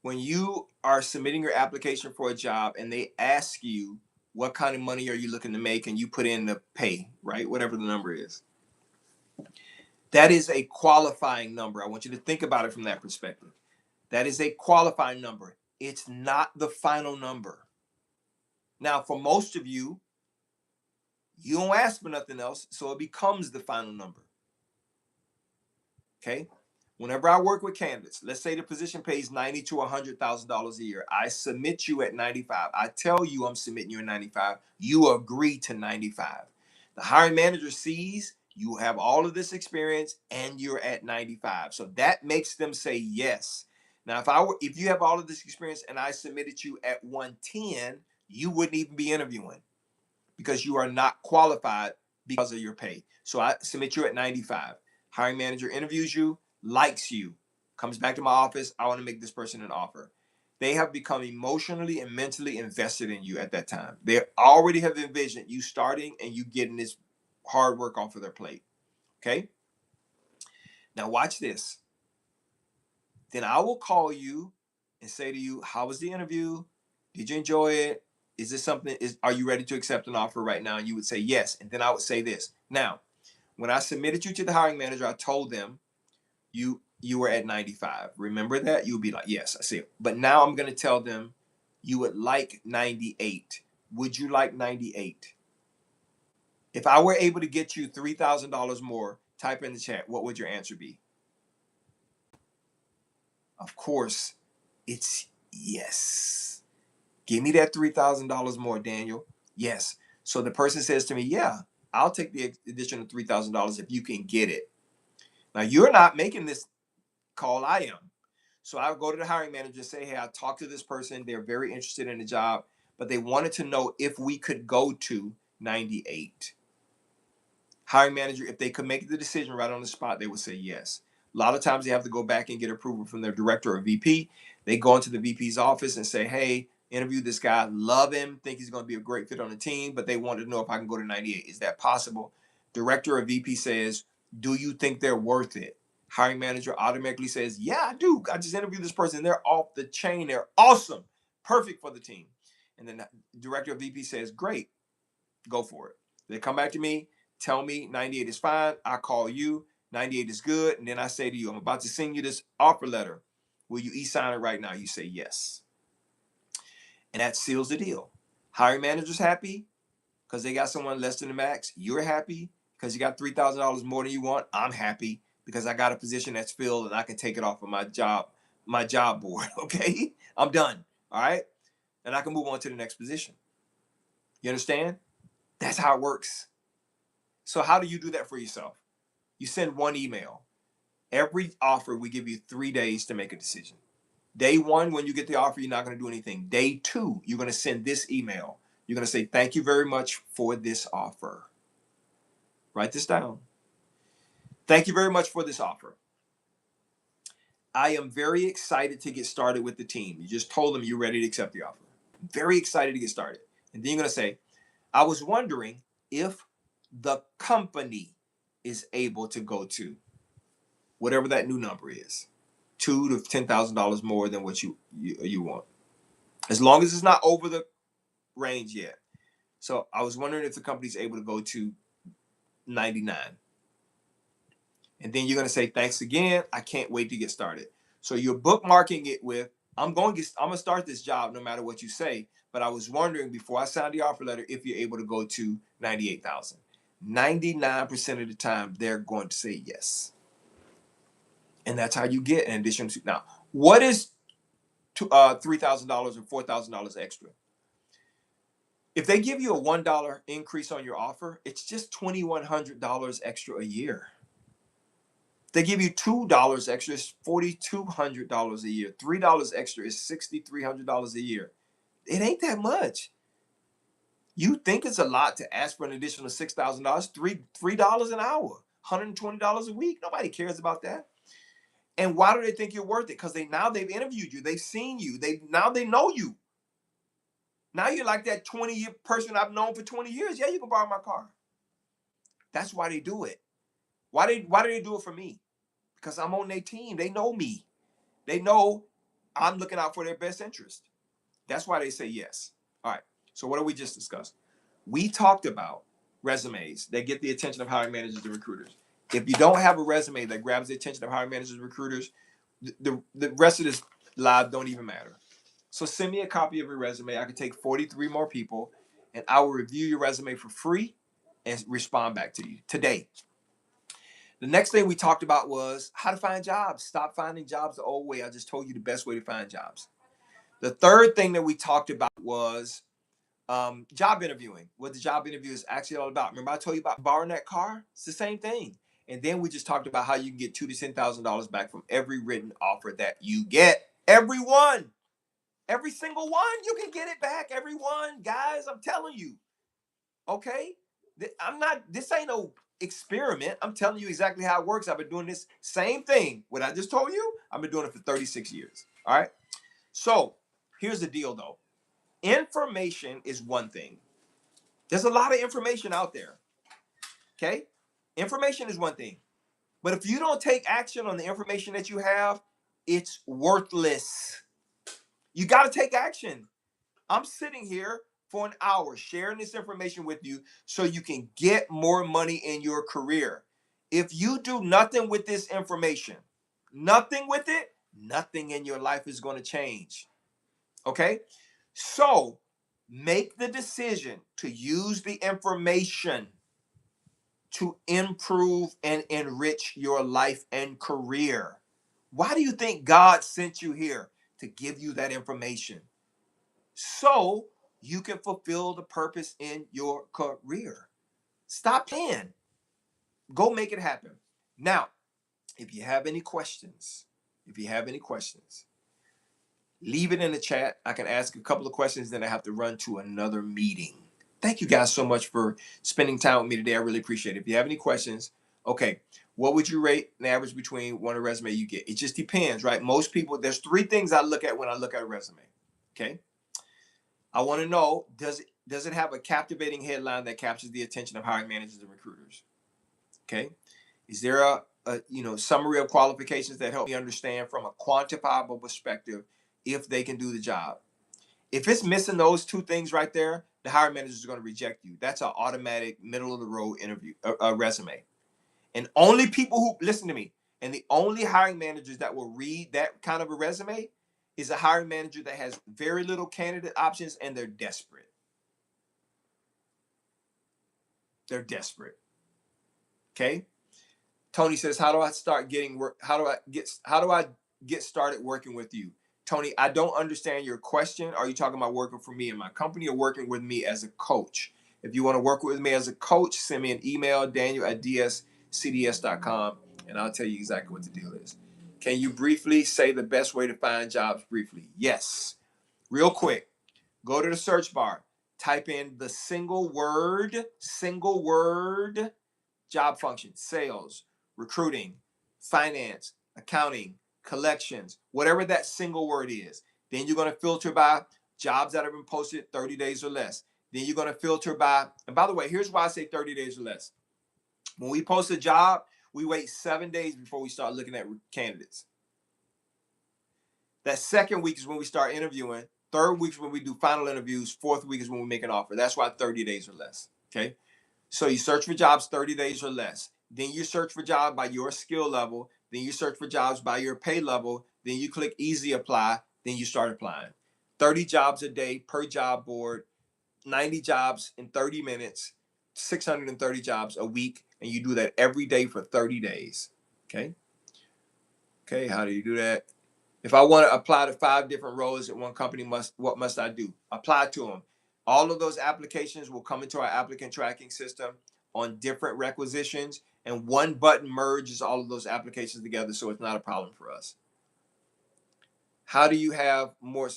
When you are submitting your application for a job and they ask you what kind of money are you looking to make, and you put in the pay, right? Whatever the number is. That is a qualifying number. I want you to think about it from that perspective. That is a qualifying number. It's not the final number. Now, for most of you, you don't ask for nothing else, so it becomes the final number. Okay? Whenever I work with candidates, let's say the position pays $90,000 to $100,000 a year. I submit you at 95. I tell you I'm submitting you at 95. You agree to 95. The hiring manager sees you have all of this experience and you're at 95. So that makes them say yes. Now, if you have all of this experience and I submitted you at 110, you wouldn't even be interviewing because you are not qualified because of your pay. So I submit you at 95. Hiring manager interviews you, likes you, comes back to my office. I want to make this person an offer. They have become emotionally and mentally invested in you at that time. They already have envisioned you starting and you getting this hard work off of their plate. Okay? Now watch this. Then I will call you and say to you, how was the interview? Did you enjoy it? Is this something, are you ready to accept an offer right now? And you would say yes. And then I would say this. Now, when I submitted you to the hiring manager, I told them you were at 95. Remember that? You would be like, yes, I see it. But now I'm going to tell them you would like 98. Would you like 98? If I were able to get you $3,000 more, type in the chat, what would your answer be? Of course, it's yes. Give me that $3,000 more, Daniel. Yes. So the person says to me, yeah, I'll take the additional $3,000 if you can get it. Now, you're not making this call, I am. So I'll go to the hiring manager and say, hey, I talked to this person. They're very interested in the job, but they wanted to know if we could go to 98. Hiring manager, if they could make the decision right on the spot, they would say yes. A lot of times they have to go back and get approval from their director or VP. They go into the VP's office and say, hey, interview this guy, love him, think he's going to be a great fit on the team, but they wanted to know if I can go to 98. Is that possible? Director or VP says, do you think they're worth it? Hiring manager automatically says, yeah, I do. I just interviewed this person. They're off the chain. They're awesome. Perfect for the team. And then the director or VP says, great, go for it. They come back to me, tell me 98 is fine. I call you, 98 is good. And then I say to you, I'm about to send you this offer letter. Will you e-sign it right now? You say yes. And that seals the deal. Hiring manager's happy because they got someone less than the max. You're happy because you got $3,000 more than you want. I'm happy because I got a position that's filled and I can take it off of my job board. Okay, I'm done. All right, and I can move on to the next position. You understand? That's how it works. So how do you do that for yourself? You send one email. Every offer, we give you 3 days to make a decision. Day one, when you get the offer, you're not going to do anything. Day two, you're going to send this email. You're going to say, thank you very much for this offer. Write this down. Thank you very much for this offer. I am very excited to get started with the team. You just told them you're ready to accept the offer. Very excited to get started. And then you're going to say, I was wondering if the company is able to go to whatever that new number is, $2,000 to $10,000 more than what you want, as long as it's not over the range yet. So I was wondering if the company's able to go to $99. And then you're going to say, thanks again. I can't wait to get started. So you're bookmarking it with, I'm going to start this job no matter what you say. But I was wondering before I signed the offer letter if you're able to go to 98,000. 99% of the time, they're going to say yes. And that's how you get an additional. Now, what is $3,000 or $4,000 extra? If they give you a $1 increase on your offer, it's just $2,100 extra a year. They give you $2 extra, it's $4,200 a year. $3 extra is $6,300 a year. It ain't that much. You think it's a lot to ask for an additional $6,000, $3 an hour, $120 a week. Nobody cares about that. And why do they think you're worth it? Because they've interviewed you, they've seen you, they know you. Now you're like that 20-year person I've known for 20 years. Yeah, you can borrow my car. That's why they do it. Why do they do it for me? Because I'm on their team. They know me. They know I'm looking out for their best interest. That's why they say yes. All right. So what did we just discuss? We talked about resumes that get the attention of hiring managers and recruiters. If you don't have a resume that grabs the attention of hiring managers and recruiters, the rest of this live don't even matter. So send me a copy of your resume. I can take 43 more people, and I will review your resume for free and respond back to you today. The next thing we talked about was how to find jobs. Stop finding jobs the old way. I just told you the best way to find jobs. The third thing that we talked about was job interviewing. What the job interview is actually all about. Remember I told you about borrowing that car? It's the same thing. And then we just talked about how you can get $2,000 to $10,000 back from every written offer that you get. Everyone. Every single one, you can get it back. Everyone, guys, I'm telling you. Okay? This ain't no experiment. I'm telling you exactly how it works. I've been doing this same thing. What I just told you, I've been doing it for 36 years. All right? So here's the deal, though. Information is one thing. There's a lot of information out there. Okay? Information is one thing. But if you don't take action on the information that you have, it's worthless. You got to take action. I'm sitting here for an hour sharing this information with you so you can get more money in your career. If you do nothing with this information, nothing with it, nothing in your life is going to change. Okay? So make the decision to use the information to improve and enrich your life and career. Why do you think God sent you here? To give you that information so you can fulfill the purpose in your career. Stop playing. Go make it happen. Now, if you have any questions, leave it in the chat. I can ask a couple of questions, then I have to run to another meeting. Thank you guys so much for spending time with me today. I really appreciate it. If you have any questions, okay, what would you rate an average between one resume you get? It just depends, right? Most people, there's three things I look at when I look at a resume, okay? I want to know, does it have a captivating headline that captures the attention of hiring managers and recruiters? Okay. Is there a summary of qualifications that help me understand from a quantifiable perspective if they can do the job? If it's missing those two things right there, the hiring manager is going to reject you. That's an automatic middle of the road interview resume. And only people who listen to me, and the only hiring managers that will read that kind of a resume is a hiring manager that has very little candidate options and they're desperate. They're desperate. Okay. Tony says, how do I start getting work? How do I get started working with you? Tony, I don't understand your question. Are you talking about working for me and my company or working with me as a coach? If you want to work with me as a coach, send me an email, daniel@dscds.com, and I'll tell you exactly what the deal is. Can you briefly say the best way to find jobs briefly? Yes. Real quick, go to the search bar, type in the single word job function, sales, recruiting, finance, accounting, collections, whatever that single word is. Then you're going to filter by jobs that have been posted 30 days or less. Then you're going to filter by, and by the way, here's why I say 30 days or less. When we post a job, we wait 7 days before we start looking at candidates. That second week is when we start interviewing. Third week is when we do final interviews. Fourth week is when we make an offer. That's why 30 days or less. Okay. So you search for jobs 30 days or less. Then you search for jobs by your skill level. Then you search for jobs by your pay level. Then you click easy apply. Then you start applying. 30 jobs a day per job board, 90 jobs in 30 minutes, 630 jobs a week. And you do that every day for 30 days. Okay. Okay. How do you do that? If I want to apply to 5 different roles at one company, what must I do? Apply to them. All of those applications will come into our applicant tracking system on different requisitions, and one button merges all of those applications together, so it's not a problem for us. How do you have more?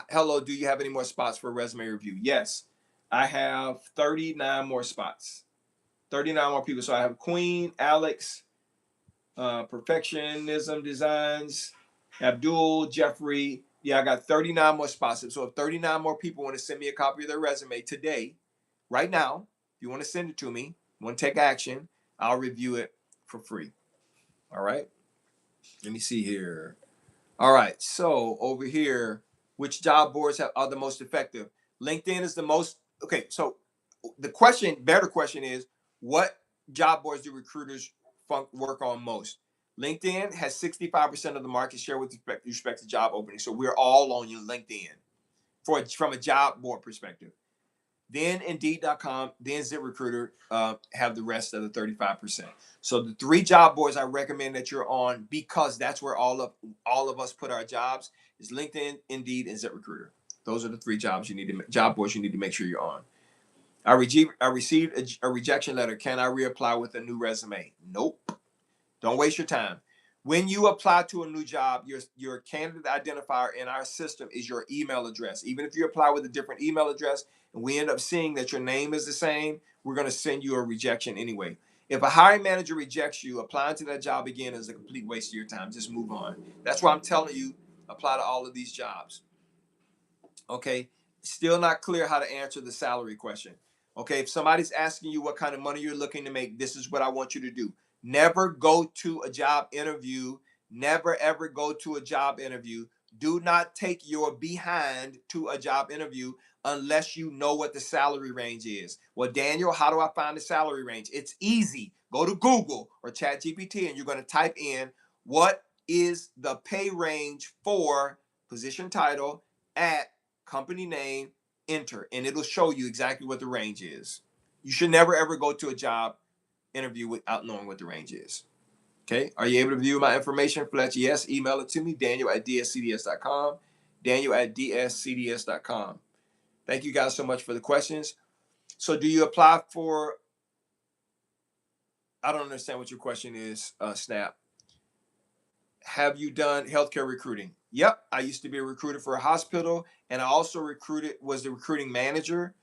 Hello, do you have any more spots for resume review? Yes, I have 39 more spots. 39 more people. So I have Queen, Alex, Perfectionism Designs, Abdul, Jeffrey. Yeah, I got 39 more spots. So if 39 more people want to send me a copy of their resume today, right now, if you want to send it to me, want to take action, I'll review it for free. All right. Let me see here. All right. So over here, which job boards are the most effective? LinkedIn is the most. Okay. So the better question is, what job boards do recruiters work on most? LinkedIn has 65% of the market share with respect to job openings. So we're all on your LinkedIn from a job board perspective. Then Indeed.com, then ZipRecruiter have the rest of the 35%. So the 3 job boards I recommend that you're on, because that's where all of us put our jobs, is LinkedIn, Indeed, and ZipRecruiter. Those are the 3 job boards you need to make sure you're on. I received a rejection letter. Can I reapply with a new resume? Nope. Don't waste your time. When you apply to a new job, your candidate identifier in our system is your email address. Even if you apply with a different email address and we end up seeing that your name is the same, we're going to send you a rejection anyway. If a hiring manager rejects you, applying to that job again is a complete waste of your time. Just move on. That's why I'm telling you, apply to all of these jobs. Okay. Still not clear how to answer the salary question. Okay. If somebody's asking you what kind of money you're looking to make, this is what I want you to do. Never go to a job interview. Never ever go to a job interview. Do not take your behind to a job interview unless you know what the salary range is. Well, Daniel, how do I find the salary range? It's easy. Go to Google or ChatGPT and you're going to type in what is the pay range for position title at company name, enter, and it'll show you exactly what the range is. You should never ever go to a job interview without knowing what the range is. Okay. Are you able to view my information, Fletch? Yes. Email it to me, Daniel@dscds.com. Daniel@dscds.com. Thank you guys so much for the questions. So, do you apply for? I don't understand what your question is, Snap. Have you done healthcare recruiting? Yep. I used to be a recruiter for a hospital, and I also was the recruiting manager,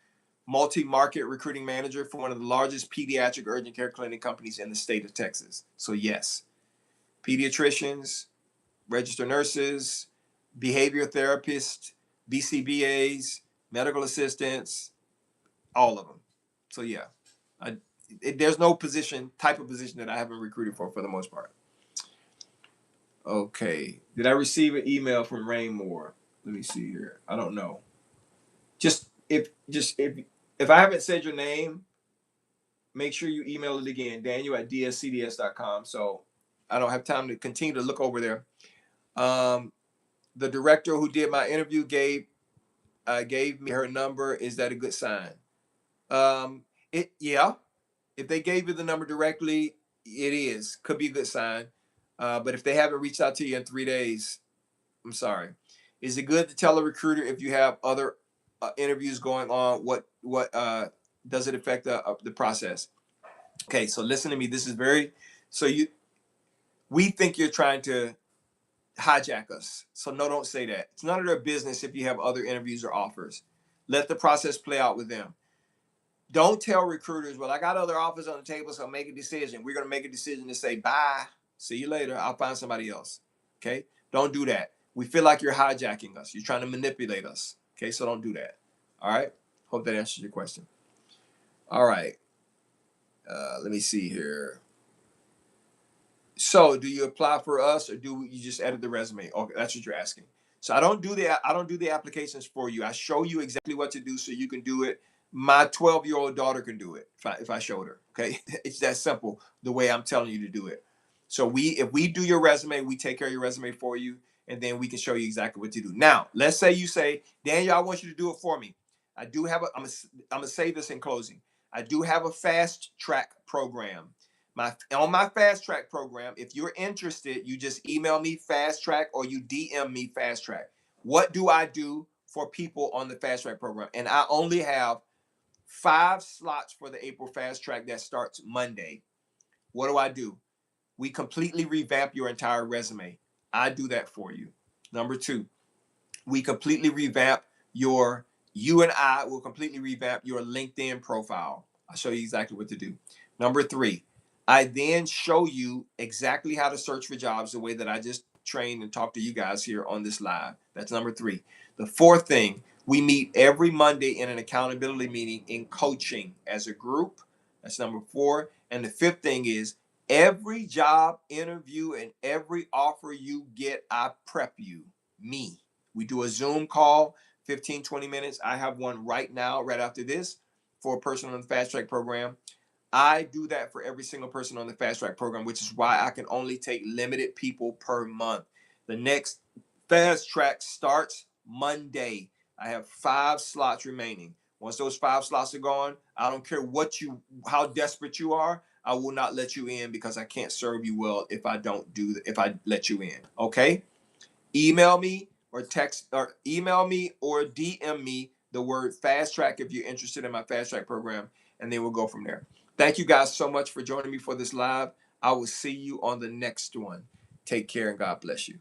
multi-market recruiting manager for one of the largest pediatric urgent care clinic companies in the state of Texas. So yes, pediatricians, registered nurses, behavior therapists, BCBAs, medical assistants, all of them. So yeah, there's no type of position that I haven't recruited for the most part. Okay. Did I receive an email from Rainmore? Let me see here. I don't know. If I haven't said your name, make sure you email it again, Daniel@dscds.com. So I don't have time to continue to look over there. The director who did my interview gave me her number. Is that a good sign? Yeah. If they gave you the number directly, it is. Could be a good sign. But if they haven't reached out to you in 3 days, I'm sorry. Is it good to tell a recruiter if you have other interviews going on? What does it affect the process? Okay, so listen to me. This is we think you're trying to hijack us. So no, don't say that. It's none of their business if you have other interviews or offers. Let the process play out with them. Don't tell recruiters, well, I got other offers on the table, so make a decision. We're going to make a decision to say, bye, see you later. I'll find somebody else. Okay? Don't do that. We feel like you're hijacking us. You're trying to manipulate us. Okay? So don't do that. All right? Hope that answers your question. All right. Let me see here. So, do you apply for us, or do you just edit the resume? Okay, that's what you're asking. So I don't do the applications for you. I show you exactly what to do so you can do it My 12-year-old daughter can do it if I showed her. Okay, it's that simple. The way I'm telling you to do it. So if we do your resume, we take care of your resume for you, and then we can show you exactly what to do. Now, let's say you say, Daniel, I want you to do it for me. I do have I'm gonna say this in closing. I do have a fast track program. On my fast track program, if you're interested, you just email me fast track or you DM me fast track. What do I do for people on the fast track program? And I only have 5 slots for the April fast track that starts Monday. What do? We completely revamp your entire resume. I do that for you. Number 2, we completely revamp you and I will completely revamp your LinkedIn profile. I'll show you exactly what to do. Number 3, I then show you exactly how to search for jobs the way that I just trained and talked to you guys here on this live. That's number 3. The 4th thing, we meet every Monday in an accountability meeting in coaching as a group. That's number 4. And the 5th thing is every job interview and every offer you get, I prep you. Me. We do a Zoom call, 15, 20 minutes. I have one right now, right after this, for a person on the fast track program. I do that for every single person on the fast track program, which is why I can only take limited people per month. The next fast track starts Monday. I have 5 slots remaining. Once those 5 slots are gone, I don't care how desperate you are, I will not let you in because I can't serve you well if I let you in. Okay? Email me or DM me the word fast track if you're interested in my fast track program, and then we'll go from there. Thank you guys so much for joining me for this live. I will see you on the next one. Take care and God bless you.